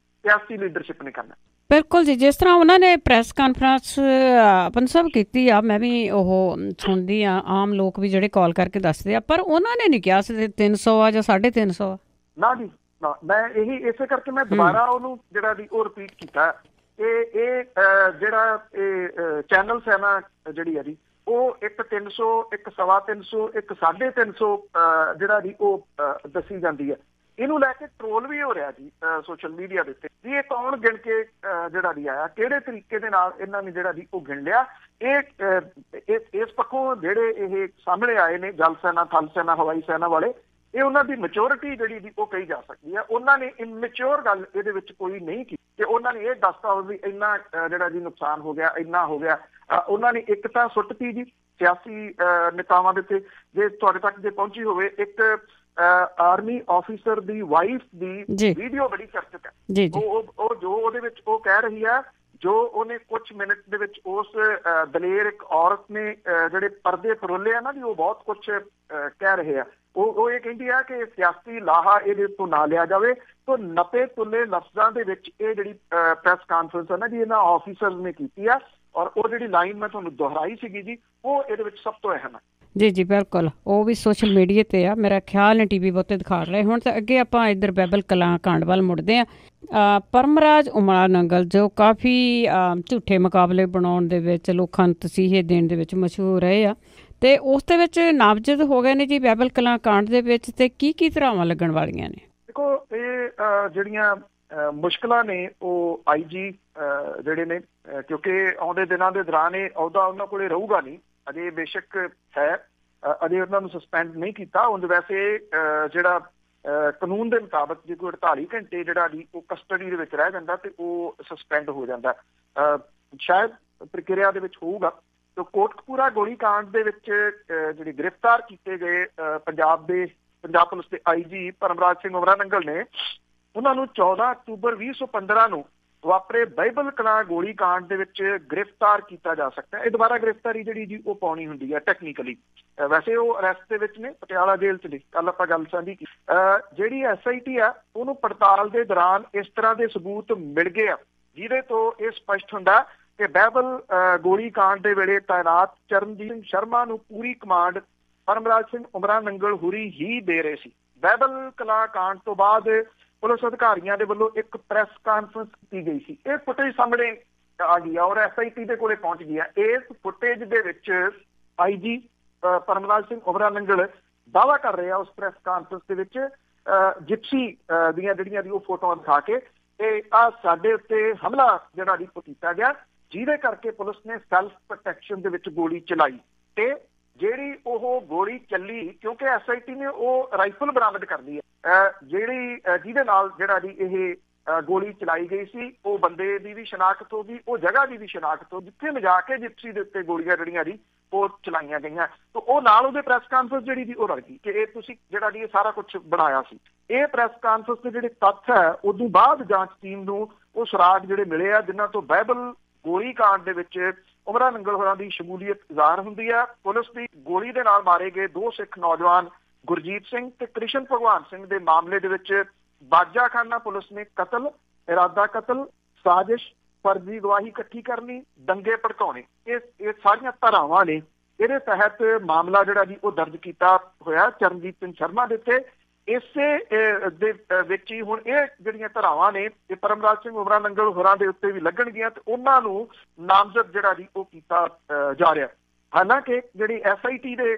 ਸਿਆਸੀ ਲੀਡਰਸ਼ਿਪ ਨੇ ਕਰਨਾ। ਬਿਲਕੁਲ ਜੀ, ਜਿਸ ਤਰ੍ਹਾਂ ਉਹਨਾਂ ਨੇ ਪ੍ਰੈਸ ਕਾਨਫਰੰਸ ਸਭ ਕੀਤੀ ਆ, ਮੈਂ ਵੀ ਉਹ ਸੁਣਦੀ ਆ, ਆਮ ਲੋਕ ਵੀ ਜਿਹੜੇ ਕਾਲ ਕਰਕੇ ਦੱਸਦੇ ਆ, ਪਰ ਉਹਨਾਂ ਨੇ ਨਹੀਂ ਕਿਹਾ ਸੀ 300 ਆ ਜਾਂ 350 ਨਾ ਜੀ ਨਾ। ਮੈਂ ਇਹੀ ਇਸੇ ਕਰਕੇ ਮੈਂ ਦੁਬਾਰਾ ਉਹਨੂੰ ਜਿਹੜਾ ਦੀ ਉਹ ਰਿਪੀਟ ਕੀਤਾ। ਇਹ ਜਿਹੜਾ ਇਹ ਚੈਨਲ ਸੈਨਾ ਜਿਹੜੀ ਹੈ ਜੀ ਉਹ ਇੱਕ 300, ਇੱਕ 350, ਇੱਕ 350 ਜਿਹੜਾ ਜੀ ਉਹ ਦੱਸੀ ਜਾਂਦੀ ਹੈ। ਇਹਨੂੰ ਲੈ ਕੇ ਟ੍ਰੋਲ ਵੀ ਹੋ ਰਿਹਾ ਜੀ ਸੋਸ਼ਲ ਮੀਡੀਆ ਦੇ ਉੱਤੇ ਜੀ, ਇਹ ਕੌਣ ਗਿਣ ਕੇ ਜਿਹੜਾ ਜੀ ਆਇਆ, ਕਿਹੜੇ ਤਰੀਕੇ ਦੇ ਨਾਲ ਇਹਨਾਂ ਨੇ ਜਿਹੜਾ ਜੀ ਉਹ ਗਿਣ ਲਿਆ। ਇਸ ਪੱਖੋਂ ਜਿਹੜੇ ਇਹ ਸਾਹਮਣੇ ਆਏ ਨੇ ਜਲ ਸੈਨਾ, ਥਲ ਸੈਨਾ, ਹਵਾਈ ਸੈਨਾ ਵਾਲੇ, ਇਹ ਉਹਨਾਂ ਦੀ ਮੈਚੋਰਿਟੀ ਜਿਹੜੀ ਦੀ ਉਹ ਕਹੀ ਜਾ ਸਕਦੀ ਹੈ। ਉਹਨਾਂ ਨੇ ਇਮੈਚੋਰ ਗੱਲ ਇਹਦੇ ਵਿੱਚ ਕੋਈ ਨਹੀਂ ਕੀਤੀ ਕਿ ਉਹਨਾਂ ਨੇ ਇਹ ਦੱਸਤਾ ਵੀ ਇੰਨਾ ਜਿਹੜਾ ਜੀ ਨੁਕਸਾਨ ਹੋ ਗਿਆ, ਇੰਨਾ ਹੋ ਗਿਆ। ਉਹਨਾਂ ਨੇ ਇੱਕ ਤਾਂ ਸੁੱਟਤੀ ਜੀ ਸਿਆਸੀ ਨੇਤਾਵਾਂ ਦੇ ਉੱਤੇ, ਜੇ ਤੁਹਾਡੇ ਤੱਕ ਜੇ ਪਹੁੰਚੀ ਹੋਵੇ, ਇੱਕ ਆਰਮੀ ਆਫੀਸਰ ਦੀ ਵਾਈਫ ਦੀ ਵੀਡੀਓ ਬੜੀ ਚਰਚਿਤ ਹੈ। ਉਹ ਜੋ ਉਹਦੇ ਵਿੱਚ ਉਹ ਕਹਿ ਰਹੀ ਹੈ, ਜੋ ਉਹਨੇ ਕੁਝ ਮਿੰਟ ਦੇ ਵਿੱਚ ਉਸ ਦਲੇਰ ਇੱਕ ਔਰਤ ਨੇ ਜਿਹੜੇ ਪਰਦੇ ਫਰੋਲੇ ਆ ਨਾ ਜੀ, ਉਹ ਬਹੁਤ ਕੁਝ ਕਹਿ ਰਹੇ ਆ। ਉਹ ਇਹ ਕਹਿੰਦੀ ਆ ਕਿ ਸਿਆਸੀ ਲਾਹਾ ਇਹਦੇ ਤੋਂ ਨਾ ਲਿਆ ਜਾਵੇ। ਤੋਂ ਨਪੇ ਤੁਲੇ ਲਫ਼ਜ਼ਾਂ ਦੇ ਵਿੱਚ ਇਹ ਜਿਹੜੀ ਪ੍ਰੈਸ ਕਾਨਫਰੰਸ ਹੈ ਨਾ ਜੀ, ਇਹਨਾਂ ਆਫੀਸਰ ਨੇ ਕੀਤੀ ਆ। ਔਰ ਉਹ ਜਿਹੜੀ ਲਾਈਨ ਮੈਂ ਤੁਹਾਨੂੰ ਦੁਹਰਾਈ ਸੀਗੀ ਜੀ, ਉਹ ਇਹਦੇ ਵਿੱਚ ਸਭ ਤੋਂ ਅਹਿਮ ਹੈ। ਜੀ ਜੀ ਬਿਲਕੁਲ, ਉਹ ਵੀ ਸੋਸ਼ਲ ਮੀਡੀਆ 'ਤੇ ਆ, ਮੇਰਾ ਖਿਆਲ ਨੇ TV ਬਹੁਤੇ ਦਿਖਾ ਰਹੇ ਹੁਣ। ਤਾਂ ਅੱਗੇ ਆਪਾਂ ਇੱਧਰ ਬਾਈਬਲ ਕਲਾਂ ਕਾਂਡ ਵੱਲ ਮੁੜਦੇ ਹਾਂ। ਪਰਮਰਾਜ ਉਮਰਾ ਨੰਗਲ ਜੋ ਕਾਫੀ ਝੂਠੇ ਮੁਕਾਬਲੇ ਬਣਾਉਣ ਦੇ ਵਿੱਚ, ਲੋਕਾਂ ਨੂੰ ਤਸੀਹੇ ਦੇਣ ਦੇ ਵਿੱਚ ਮਸ਼ਹੂਰ ਰਹੇ ਆ, ਅਤੇ ਉਸ ਦੇ ਵਿੱਚ ਨਾਮਜ਼ਦ ਹੋ ਗਏ ਨੇ ਜੀ ਬਾਈਬਲ ਕਲਾਂ ਕਾਂਡ ਦੇ ਵਿੱਚ। ਅਤੇ ਕੀ ਧਾਰਾਵਾਂ ਲੱਗਣ ਵਾਲੀਆਂ ਨੇ? ਦੇਖੋ, ਇਹ ਜਿਹੜੀਆਂ ਮੁਸ਼ਕਿਲਾਂ ਨੇ ਉਹ IG ਜਿਹੜੇ ਨੇ, ਕਿਉਂਕਿ ਆਉਂਦੇ ਦਿਨਾਂ ਦੇ ਦੌਰਾਨ ਇਹ ਅਹੁਦਾ ਉਹਨਾਂ ਕੋਲ ਰਹੂਗਾ ਨਹੀਂ। ਅਜੇ ਬੇਸ਼ੱਕ ਹੈ, ਅਜੇ ਉਹਨਾਂ ਨੂੰ ਸਸਪੈਂਡ ਨਹੀਂ ਕੀਤਾ। ਉਂਝ ਵੈਸੇ ਜਿਹੜਾ ਕਾਨੂੰਨ ਦੇ ਮੁਤਾਬਕ ਜੇ ਕੋਈ 48 ਘੰਟੇ ਜਿਹੜਾ ਜੀ ਉਹ ਕਸਟਡੀ ਦੇ ਵਿੱਚ ਰਹਿ ਜਾਂਦਾ ਤੇ ਉਹ ਸਸਪੈਂਡ ਹੋ ਜਾਂਦਾ। ਸ਼ਾਇਦ ਪ੍ਰਕਿਰਿਆ ਦੇ ਵਿੱਚ ਹੋਊਗਾ। ਤੇ ਕੋਟਕਪੂਰਾ ਗੋਲੀ ਕਾਂਡ ਦੇ ਵਿੱਚ ਜਿਹੜੇ ਗ੍ਰਿਫਤਾਰ ਕੀਤੇ ਗਏ ਪੰਜਾਬ ਪੁਲਿਸ ਦੇ IG ਪਰਮਰਾਜ ਸਿੰਘ ਉਮਰਾ ਨੰਗਲ ਨੇ, ਉਹਨਾਂ ਨੂੰ 14 ਅਕਤੂਬਰ 2015 ਨੂੰ ਵਾਪਰੇ ਬਾਈਬਲ ਕਲਾਂ ਗੋਲੀ ਕਾਂਡ ਦੇ ਵਿੱਚ ਗ੍ਰਿਫਤਾਰ ਕੀਤਾ ਜਾ ਸਕਦਾ ਹੈ। ਇਹ ਦੁਬਾਰਾ ਗ੍ਰਿਫਤਾਰੀ ਜਿਹੜੀ ਜੀ ਉਹ ਪਾਉਣੀ ਹੁੰਦੀ ਹੈ ਟੈਕਨੀਕਲੀ। ਵੈਸੇ ਉਹ ਅਰੈਸਟ ਦੇ ਵਿੱਚ ਨੇ, ਪਟਿਆਲਾ ਜੇਲ੍ਹ 'ਚ ਨੇ। ਕੱਲ ਆਪਾਂ ਗੱਲ ਸਾਂਝੀ ਕੀਤੀ। ਜਿਹੜੀ SIT ਆ, ਉਹਨੂੰ ਪੜਤਾਲ ਦੇ ਦੌਰਾਨ ਇਸ ਤਰ੍ਹਾਂ ਦੇ ਸਬੂਤ ਮਿਲ ਗਏ ਆ ਜਿਹਦੇ ਤੋਂ ਇਹ ਸਪਸ਼ਟ ਹੁੰਦਾ ਕਿ ਬਾਈਬਲ ਗੋਲੀ ਕਾਂਡ ਦੇ ਵੇਲੇ ਤਾਇਨਾਤ ਚਰਨਜੀਤ ਸਿੰਘ ਸ਼ਰਮਾ ਨੂੰ ਪੂਰੀ ਕਮਾਂਡ ਪਰਮਰਾਜ ਸਿੰਘ ਉਮਰਾ ਨੰਗਲ ਹੁਰੀ ਹੀ ਦੇ ਰਹੇ ਸੀ। ਬਾਈਬਲ ਕਲਾਂ ਕਾਂਡ ਤੋਂ ਬਾਅਦ ਪੁਲਿਸ ਅਧਿਕਾਰੀਆਂ ਦੇ ਵੱਲੋਂ ਇੱਕ ਪ੍ਰੈਸ ਕਾਨਫਰੰਸ ਕੀਤੀ ਗਈ ਸੀ। ਇਹ ਫੁਟੇਜ ਸਾਹਮਣੇ ਆ ਗਈ ਔਰ SIT ਦੇ ਕੋਲੇ ਪਹੁੰਚ ਗਈ ਹੈ। ਇਸ ਫੁਟੇਜ ਦੇ ਵਿੱਚ IG ਪਰਮਰਾਜ ਸਿੰਘ ਉਮਰਾ ਨੰਗਲ ਦਾਅਵਾ ਕਰ ਰਹੇ ਆ ਉਸ ਪ੍ਰੈਸ ਕਾਨਫਰੰਸ ਦੇ ਵਿੱਚ, ਜਿਪਸੀ ਦੀਆਂ ਜਿਹੜੀਆਂ ਦੀ ਉਹ ਫੋਟੋਆਂ ਦਿਖਾ ਕੇ, ਇਹ ਆ ਸਾਡੇ ਉੱਤੇ ਹਮਲਾ ਜਿਹੜਾ ਜੀ ਉਹ ਕੀਤਾ ਗਿਆ, ਜਿਹਦੇ ਕਰਕੇ ਪੁਲਿਸ ਨੇ ਸੈਲਫ ਪ੍ਰੋਟੈਕਸ਼ਨ ਦੇ ਵਿੱਚ ਗੋਲੀ ਚਲਾਈ। ਤੇ ਜਿਹੜੀ ਉਹ ਗੋਲੀ ਚੱਲੀ, ਕਿਉਂਕਿ SIT ਨੇ ਉਹ ਰਾਈਫਲ ਬਰਾਮਦ ਕਰ ਲਈ ਹੈ ਜਿਹਦੇ ਨਾਲ ਜਿਹੜਾ ਜੀ ਇਹ ਗੋਲੀ ਚਲਾਈ ਗਈ ਸੀ, ਉਹ ਬੰਦੇ ਦੀ ਵੀ ਸ਼ਨਾਖਤ ਹੋ ਗਈ, ਉਹ ਜਗ੍ਹਾ ਦੀ ਵੀ ਸ਼ਨਾਖਤ ਹੋ, ਜਿੱਥੇ ਲਿਜਾ ਕੇ ਜਿਪਸੀ ਦੇ ਉੱਤੇ ਗੋਲੀਆਂ ਜਿਹੜੀਆਂ ਜੀ ਉਹ ਚਲਾਈਆਂ ਗਈਆਂ। ਤੇ ਉਹ ਨਾਲ ਉਹਦੇ ਪ੍ਰੈਸ ਕਾਨਫਰੰਸ ਜਿਹੜੀ ਜੀ ਉਹ ਰਲ ਗਈ ਕਿ ਇਹ ਤੁਸੀਂ ਜਿਹੜਾ ਜੀ ਇਹ ਸਾਰਾ ਕੁਝ ਬਣਾਇਆ ਸੀ। ਇਹ ਪ੍ਰੈਸ ਕਾਨਫਰੰਸ ਦੇ ਜਿਹੜੇ ਤੱਥ ਹੈ, ਉਦੋਂ ਬਾਅਦ ਜਾਂਚ ਟੀਮ ਨੂੰ ਉਹ ਸੁਰਾਗ ਜਿਹੜੇ ਮਿਲੇ ਆ ਜਿਨ੍ਹਾਂ ਤੋਂ ਬਾਈਬਲ ਗੋਲੀ ਕਾਂਡ ਦੇ ਵਿੱਚ ਉਮਰਾ ਨੰਗਲ ਹੋਰਾਂ ਦੀ ਸ਼ਮੂਲੀਅਤ ਜ਼ਾਹਰ ਹੁੰਦੀ ਹੈ। ਪੁਲਿਸ ਦੀ ਗੋਲੀ ਦੇ ਨਾਲ ਮਾਰੇ ਗਏ 2 ਸਿੱਖ ਨੌਜਵਾਨ ਗੁਰਜੀਤ ਸਿੰਘ ਤੇ ਕ੍ਰਿਸ਼ਨ ਭਗਵਾਨ ਸਿੰਘ ਦੇ ਮਾਮਲੇ ਦੇ ਵਿੱਚ ਬਾਜਾਖਾਨਾ ਪੁਲਿਸ ਨੇ ਕਤਲ, ਇਰਾਦਾ ਕਤਲ, ਸਾਜ਼ਿਸ਼, ਫਰਜ਼ੀ ਗਵਾਹੀ ਇਕੱਠੀ ਕਰਨੀ, ਦੰਗੇ ਭੜਕਾਉਣੇ, ਇਹ ਸਾਰੀਆਂ ਧਾਰਾਵਾਂ ਨੇ। ਇਹਦੇ ਤਹਿਤ ਮਾਮਲਾ ਜਿਹੜਾ ਜੀ ਉਹ ਦਰਜ ਕੀਤਾ ਹੋਇਆ ਚਰਨਜੀਤ ਸਿੰਘ ਸ਼ਰਮਾ ਦੇ ਉੱਤੇ। ਇਸੇ ਦੇ ਵਿੱਚ ਹੀ ਹੁਣ ਇਹ ਜਿਹੜੀਆਂ ਧਾਰਾਵਾਂ ਨੇ ਇਹ ਪਰਮਰਾਜ ਸਿੰਘ ਉਮਰਾ ਨੰਗਲ ਹੋਰਾਂ ਦੇ ਉੱਤੇ ਵੀ ਲੱਗਣਗੀਆਂ ਤੇ ਉਹਨਾਂ ਨੂੰ ਨਾਮਜ਼ਦ ਜਿਹੜਾ ਜੀ ਉਹ ਕੀਤਾ ਜਾ ਰਿਹਾ। ਹਾਲਾਂਕਿ ਜਿਹੜੀ SIT ਦੇ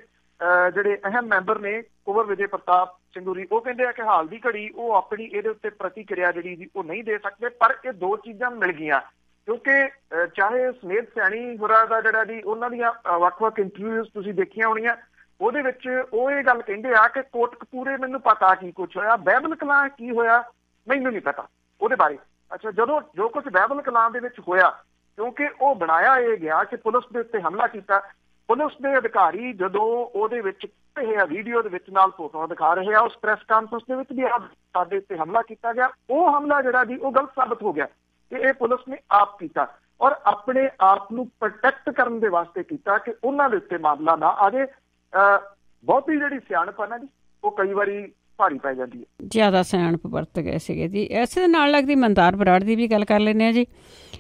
ਜਿਹੜੇ ਅਹਿਮ ਮੈਂਬਰ ਨੇ ਕੁੰਵਰ ਵਿਜੇ ਪ੍ਰਤਾਪ ਸਿੰਘ ਹੋਰੀ, ਉਹ ਕਹਿੰਦੇ ਆ ਕਿ ਹਾਲ ਦੀ ਘੜੀ ਉਹ ਆਪਣੀ ਇਹਦੇ ਉੱਤੇ ਪ੍ਰਤੀਕਿਰਿਆ ਜਿਹੜੀ ਜੀ ਉਹ ਨਹੀਂ ਦੇ ਸਕਦੇ। ਪਰ ਇਹ 2 ਚੀਜ਼ਾਂ ਮਿਲ ਗਈਆਂ, ਕਿਉਂਕਿ ਚਾਹੇ ਸਮੇਤ ਸੈਣੀ ਹੋਰਾਂ ਦਾ ਜਿਹੜਾ ਜੀ ਉਹਨਾਂ ਦੀਆਂ ਵੱਖ-ਵੱਖ ਇੰਟਰਵਿਊਜ਼ ਤੁਸੀਂ ਦੇਖੀਆਂ ਹੋਣੀਆਂ, ਉਹਦੇ ਵਿੱਚ ਉਹ ਇਹ ਗੱਲ ਕਹਿੰਦੇ ਆ ਕਿ ਕੋਟਕਪੂਰੇ ਮੈਨੂੰ ਪਤਾ ਕੀ ਕੁਛ ਹੋਇਆ, ਬਾਈਬਲ ਕਲਾਂ ਕੀ ਹੋਇਆ ਮੈਨੂੰ ਨਹੀਂ ਪਤਾ ਉਹਦੇ ਬਾਰੇ। ਅੱਛਾ, ਜਦੋਂ ਜੋ ਕੁਝ ਬਾਈਬਲ ਕਲਾਂ ਦੇ ਵਿੱਚ ਹੋਇਆ, ਕਿਉਂਕਿ ਉਹ ਬਣਾਇਆ ਇਹ ਗਿਆ ਕਿ ਪੁਲਿਸ ਦੇ ਉੱਤੇ ਹਮਲਾ ਕੀਤਾ, ਪੁਲਿਸ ਦੇ ਅਧਿਕਾਰੀ ਜਦੋਂ ਉਹਦੇ ਵਿੱਚ ਇਹ ਵੀਡੀਓ ਦੇ ਵਿੱਚ ਨਾਲ ਫੋਟੋਆਂ ਦਿਖਾ ਰਹੇ ਆ ਉਸ ਪ੍ਰੈਸ ਕਾਨਫਰੰਸ ਦੇ ਵਿੱਚ ਵੀ ਸਾਡੇ ਉੱਤੇ ਹਮਲਾ ਕੀਤਾ ਗਿਆ, ਉਹ ਹਮਲਾ ਜਿਹੜਾ ਜੀ ਉਹ ਗਲਤ ਸਾਬਤ ਹੋ ਗਿਆ ਕਿ ਇਹ ਪੁਲਿਸ ਨੇ ਆਪ ਕੀਤਾ ਔਰ ਆਪਣੇ ਆਪ ਨੂੰ ਪ੍ਰੋਟੈਕਟ ਕਰਨ ਦੇ ਵਾਸਤੇ ਕੀਤਾ ਕਿ ਉਹਨਾਂ ਦੇ ਉੱਤੇ ਮਾਮਲਾ ਨਾ ਆ ਜਾਏ। ਬਹੁਤੀ ਜਿਹੜੀ ਸਿਆਣਪ ਆ ਨਾ ਜੀ ਉਹ ਕਈ ਵਾਰੀ ਭਾਰੀ ਪੈ ਜਾਂਦੀ ਹੈ। ਜ਼ਿਆਦਾ ਸਿਆਣਪ ਵਰਤ ਗਏ ਸੀਗੇ ਜੀ। ਇਸੇ ਦੇ ਨਾਲ ਲੱਗਦੀ ਮਨਤਾਰ ਬਰਾੜ ਦੀ ਵੀ ਗੱਲ ਕਰ ਲੈਂਦੇ ਹਾਂ ਜੀ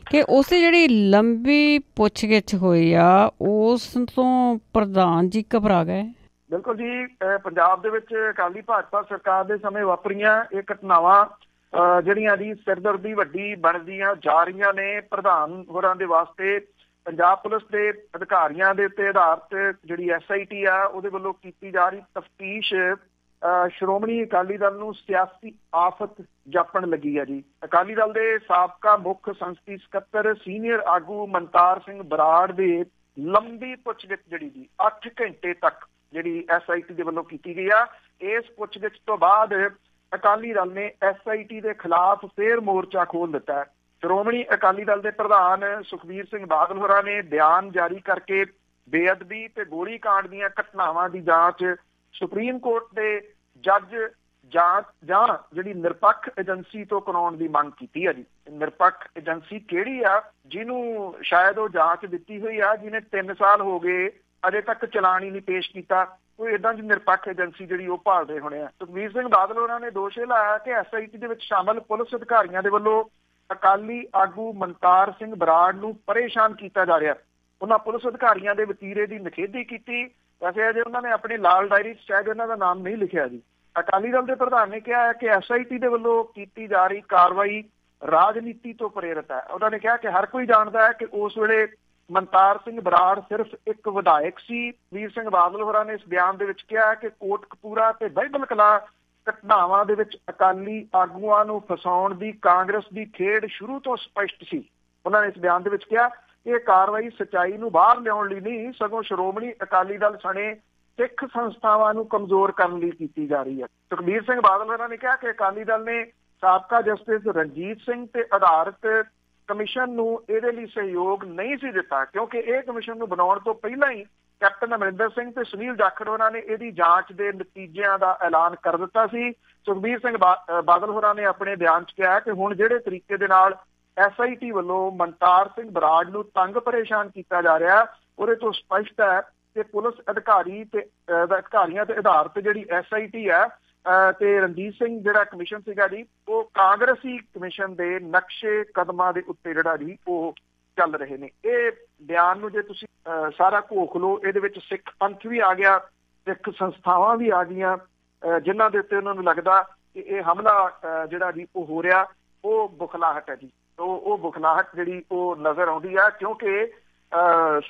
ਕਿ ਉਸ ਦੀ ਜਿਹੜੀ ਲੰਬੀ ਪੁੱਛਗਿੱਛ ਹੋਈ ਆ ਉਸ ਤੋਂ ਪ੍ਰਧਾਨ ਜੀ ਘਬਰਾ ਗਏ। ਬਿਲਕੁਲ ਜੀ, ਪੰਜਾਬ ਦੇ ਵਿੱਚ ਅਕਾਲੀ ਭਾਜਪਾ ਸਰਕਾਰ ਦੇ ਸਮੇਂ ਵਾਪਰੀਆਂ ਇਹ ਘਟਨਾਵਾਂ ਜਿਹੜੀਆਂ ਜੀ ਸਿਰਦਰਦੀ ਵੱਡੀ ਬਣਦੀਆਂ ਜਾ ਰਹੀਆਂ ਨੇ। ਪ੍ਰਧਾਨ ਹੋਰਾਂ ਦੇ ਵਾਸਤੇ ਪੰਜਾਬ ਪੁਲਿਸ ਦੇ ਅਧਿਕਾਰੀਆਂ ਦੇ ਉੱਤੇ ਆਧਾਰਿਤ ਜਿਹੜੀ SIT ਆ ਉਹਦੇ ਵੱਲੋਂ ਕੀਤੀ ਜਾ ਰਹੀ ਤਫਤੀਸ਼ ਸ਼੍ਰੋਮਣੀ ਅਕਾਲੀ ਦਲ ਨੂੰ ਸਿਆਸੀ ਆਫਤ ਜਾਪਣ ਲੱਗੀ ਹੈ ਜੀ। ਅਕਾਲੀ ਦਲ ਦੇ ਸਾਬਕਾ ਮੁੱਖ ਸੰਸਦੀ ਸਕੱਤਰ ਸੀਨੀਅਰ ਆਗੂ ਮਨਤਾਰ ਸਿੰਘ ਬਰਾੜ ਦੇ ਲੰਬੀ ਪੁੱਛਗਿੱਛ ਜਿਹੜੀ ਜੀ 8 ਘੰਟੇ ਤੱਕ ਜਿਹੜੀ SIT ਦੇ ਵੱਲੋਂ ਕੀਤੀ ਗਈ ਆ। ਇਸ ਪੁੱਛਗਿੱਛ ਤੋਂ ਬਾਅਦ ਅਕਾਲੀ ਦਲ ਨੇ SIT ਦੇ ਖਿਲਾਫ ਫੇਰ ਮੋਰਚਾ ਖੋਲ ਦਿੱਤਾ ਹੈ। ਸ਼੍ਰੋਮਣੀ ਅਕਾਲੀ ਦਲ ਦੇ ਪ੍ਰਧਾਨ ਸੁਖਬੀਰ ਸਿੰਘ ਬਾਦਲ ਹੋਰਾਂ ਨੇ ਬਿਆਨ ਜਾਰੀ ਕਰਕੇ ਬੇਅਦਬੀ ਤੇ ਗੋਲੀ ਕਾਂਡ ਦੀਆਂ ਘਟਨਾਵਾਂ ਦੀ ਜਾਂਚ ਸੁਪਰੀਮ ਕੋਰਟ ਦੇ ਜੱਜ ਜਾਂ ਜਿਹੜੀ ਨਿਰਪੱਖ ਏਜੰਸੀ ਤੋਂ ਕਰਾਉਣ ਦੀ ਮੰਗ ਕੀਤੀ ਹੈ ਜੀ। ਨਿਰਪੱਖ ਏਜੰਸੀ ਕਿਹੜੀ ਆ ਜਿਹਨੂੰ ਸ਼ਾਇਦ ਉਹ ਜਾਂਚ ਦਿੱਤੀ ਹੋਈ ਆ, ਜਿਹਨੇ 3 ਸਾਲ ਹੋ ਗਏ ਅਜੇ ਤੱਕ ਚਲਾਨ ਹੀ ਨਹੀਂ ਪੇਸ਼ ਕੀਤਾ। ਕੋਈ ਏਦਾਂ ਦੀ ਨਿਰਪੱਖ ਏਜੰਸੀ ਜਿਹੜੀ ਉਹ ਭਾਲਦੇ ਹੋਣੇ ਆ। ਸੁਖਬੀਰ ਸਿੰਘ ਬਾਦਲ ਉਹਨਾਂ ਨੇ ਦੋਸ਼ ਇਹ ਲਾਇਆ ਕਿ SIT ਦੇ ਵਿੱਚ ਸ਼ਾਮਲ ਪੁਲਿਸ ਅਧਿਕਾਰੀਆਂ ਦੇ ਵੱਲੋਂ ਅਕਾਲੀ ਆਗੂ ਮਨਤਾਰ ਸਿੰਘ ਬਰਾੜ ਨੂੰ ਪਰੇਸ਼ਾਨ ਕੀਤਾ ਜਾ ਰਿਹਾ। ਉਹਨਾਂ ਪੁਲਿਸ ਅਧਿਕਾਰੀਆਂ ਦੇ ਵਤੀਰੇ ਦੀ ਨਿਖੇਧੀ ਕੀਤੀ। ਵੈਸੇ ਅਜੇ ਉਹਨਾਂ ਨੇ ਆਪਣੀ ਲਾਲ ਡਾਇਰੀ 'ਚ ਸ਼ਾਇਦ ਉਹਨਾਂ ਦਾ ਨਾਮ ਨਹੀਂ ਲਿਖਿਆ ਜੀ। ਅਕਾਲੀ ਦਲ ਦੇ ਪ੍ਰਧਾਨ ਨੇ ਕਿਹਾ ਹੈ ਕਿ SIT ਦੇ ਵੱਲੋਂ ਕੀਤੀ ਜਾ ਰਹੀ ਕਾਰਵਾਈ ਰਾਜਨੀਤੀ ਤੋਂ ਪ੍ਰੇਰਿਤ ਹੈ। ਉਹਨਾਂ ਨੇ ਕਿਹਾ ਕਿ ਹਰ ਕੋਈ ਜਾਣਦਾ ਹੈ ਕਿ ਉਸ ਵੇਲੇ ਮਨਤਾਰ ਸਿੰਘ ਬਰਾੜ ਸਿਰਫ ਇੱਕ ਵਿਧਾਇਕ ਸੀ। ਵੀਰ ਸਿੰਘ ਬਾਦਲ ਹੋਰਾਂ ਨੇ ਇਸ ਬਿਆਨ ਦੇ ਵਿੱਚ ਕਿਹਾ ਕਿ ਕੋਟਕਪੂਰਾ ਤੇ ਬਾਈਬਲ ਕਲਾਂ ਘਟਨਾਵਾਂ ਦੇ ਵਿੱਚ ਅਕਾਲੀ ਆਗੂਆਂ ਨੂੰ ਫਸਾਉਣ ਦੀ ਕਾਂਗਰਸ ਦੀ ਖੇਡ ਸ਼ੁਰੂ ਤੋਂ ਸਪਸ਼ਟ ਸੀ। ਉਹਨਾਂ ਨੇ ਇਸ ਬਿਆਨ ਦੇ ਵਿੱਚ ਕਿਹਾ ਕਿ ਇਹ ਕਾਰਵਾਈ ਸੱਚਾਈ ਨੂੰ ਬਾਹਰ ਲਿਆਉਣ ਲਈ ਨਹੀਂ, ਸਗੋਂ ਸ਼੍ਰੋਮਣੀ ਅਕਾਲੀ ਦਲ ਸਣੇ ਸਿੱਖ ਸੰਸਥਾਵਾਂ ਨੂੰ ਕਮਜ਼ੋਰ ਕਰਨ ਲਈ ਕੀਤੀ ਜਾ ਰਹੀ ਹੈ। ਸੁਖਬੀਰ ਸਿੰਘ ਬਾਦਲ ਹੋਰਾਂ ਨੇ ਕਿਹਾ ਕਿ ਅਕਾਲੀ ਦਲ ਨੇ ਸਾਬਕਾ ਜਸਟਿਸ ਰਣਜੀਤ ਸਿੰਘ ਤੇ ਆਧਾਰਿਤ ਕਮਿਸ਼ਨ ਨੂੰ ਇਹਦੇ ਲਈ ਸਹਿਯੋਗ ਨਹੀਂ ਸੀ ਦਿੱਤਾ, ਕਿਉਂਕਿ ਇਹ ਕਮਿਸ਼ਨ ਨੂੰ ਬਣਾਉਣ ਤੋਂ ਪਹਿਲਾਂ ਹੀ ਕੈਪਟਨ ਅਮਰਿੰਦਰ ਸਿੰਘ ਤੇ ਸੁਨੀਲ ਜਾਖੜ ਹੋਰਾਂ ਨੇ ਇਹਦੀ ਜਾਂਚ ਦੇ ਨਤੀਜਿਆਂ ਦਾ ਐਲਾਨ ਕਰ ਦਿੱਤਾ ਸੀ। ਸੁਖਬੀਰ ਸਿੰਘ ਬਾਦਲ ਹੋਰਾਂ ਨੇ ਆਪਣੇ ਬਿਆਨ 'ਚ ਕਿਹਾ ਕਿ ਹੁਣ ਜਿਹੜੇ ਤਰੀਕੇ ਦੇ ਨਾਲ SIT ਵੱਲੋਂ ਮਨਤਾਰ ਸਿੰਘ ਬਰਾੜ ਨੂੰ ਤੰਗ ਪਰੇਸ਼ਾਨ ਕੀਤਾ ਜਾ ਰਿਹਾ, ਉਹਦੇ ਤੋਂ ਸਪਸ਼ਟ ਹੈ ਕਿ ਪੁਲਿਸ ਅਧਿਕਾਰੀਆਂ ਤੇ ਆਧਾਰਿਤ ਜਿਹੜੀ SIT ਹੈ ਤੇ ਰਣਜੀਤ ਸਿੰਘ ਜਿਹੜਾ ਕਮਿਸ਼ਨ ਸੀਗਾ ਜੀ, ਉਹ ਕਾਂਗਰਸੀ ਕਮਿਸ਼ਨ ਦੇ ਨਕਸ਼ੇ ਕਦਮਾਂ ਦੇ ਉੱਤੇ ਜਿਹੜਾ ਜੀ ਉਹ ਚੱਲ ਰਹੇ ਨੇ। ਇਹ ਬਿਆਨ ਨੂੰ ਜੇ ਤੁਸੀਂ ਸਾਰਾ ਘੋਖ ਲਓ, ਇਹਦੇ ਵਿੱਚ ਸਿੱਖ ਪੰਥ ਵੀ ਆ ਗਿਆ, ਸਿੱਖ ਸੰਸਥਾਵਾਂ ਵੀ ਆ ਗਈਆਂ, ਜਿਨ੍ਹਾਂ ਦੇ ਉੱਤੇ ਉਹਨਾਂ ਨੂੰ ਲੱਗਦਾ ਕਿ ਇਹ ਹਮਲਾ ਜਿਹੜਾ ਜੀ ਉਹ ਹੋ ਰਿਹਾ ਉਹ ਬੁਖਲਾਹਟ ਹੈ ਜੀ। ਉਹ ਬੁਖਲਾਹਟ ਜਿਹੜੀ ਉਹ ਨਜ਼ਰ ਆਉਂਦੀ ਆ, ਕਿਉਂਕਿ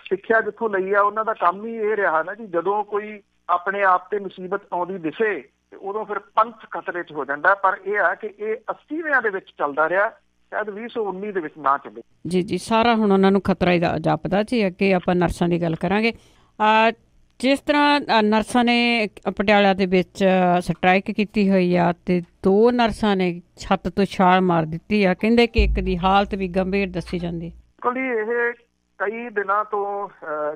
ਸਿੱਖਿਆ ਜਿੱਥੋਂ ਲਈ ਆ ਉਹਨਾਂ ਦਾ ਕੰਮ ਹੀ ਇਹ ਰਿਹਾ ਨਾ ਜੀ, ਜਦੋਂ ਕੋਈ ਆਪਣੇ ਆਪ ਤੇ ਮੁਸੀਬਤ ਆਉਂਦੀ ਦਿਸੇ ਤੇ ਉਦੋਂ ਫਿਰ ਪੰਥ ਖਤਰੇ 'ਚ ਹੋ ਜਾਂਦਾ। ਪਰ ਇਹ ਆ ਕਿ ਇਹ 80ਵਿਆਂ ਦੇ ਵਿੱਚ ਚੱਲਦਾ ਰਿਹਾ, ਸ਼ਾਇਦ 2019 ਦੇ ਵਿੱਚ ਨਾ ਚੱਲੇ। ਜੀ ਸਾਰਾ ਹੁਣ ਉਹਨਾਂ ਨੂੰ ਖਤਰਾ ਹੀ ਜਾਪਦਾ ਜੀ। ਅੱਗੇ ਆਪਾਂ ਨਰਸਾਂ ਦੀ ਗੱਲ ਕਰਾਂਗੇ। ਜਿਸ ਤਰ੍ਹਾਂ ਨਰਸਾਂ ਨੇ ਪਟਿਆਲਾ ਦੇ ਵਿੱਚ ਸਟ੍ਰਾਈਕ ਕੀਤੀ ਹੋਈ ਆ ਤੇ 2 ਨਰਸਾਂ ਨੇ ਛੱਤ ਤੋਂ ਛਾਲ ਮਾਰ ਦਿੱਤੀ ਆ, ਕਹਿੰਦੇ ਕਿ ਇੱਕ ਦੀ ਹਾਲਤ ਵੀ ਗੰਭੀਰ ਦੱਸੀ ਜਾਂਦੀ। ਬਿਲਕੁਲ ਜੀ, ਇਹ ਕਈ ਦਿਨਾਂ ਤੋਂ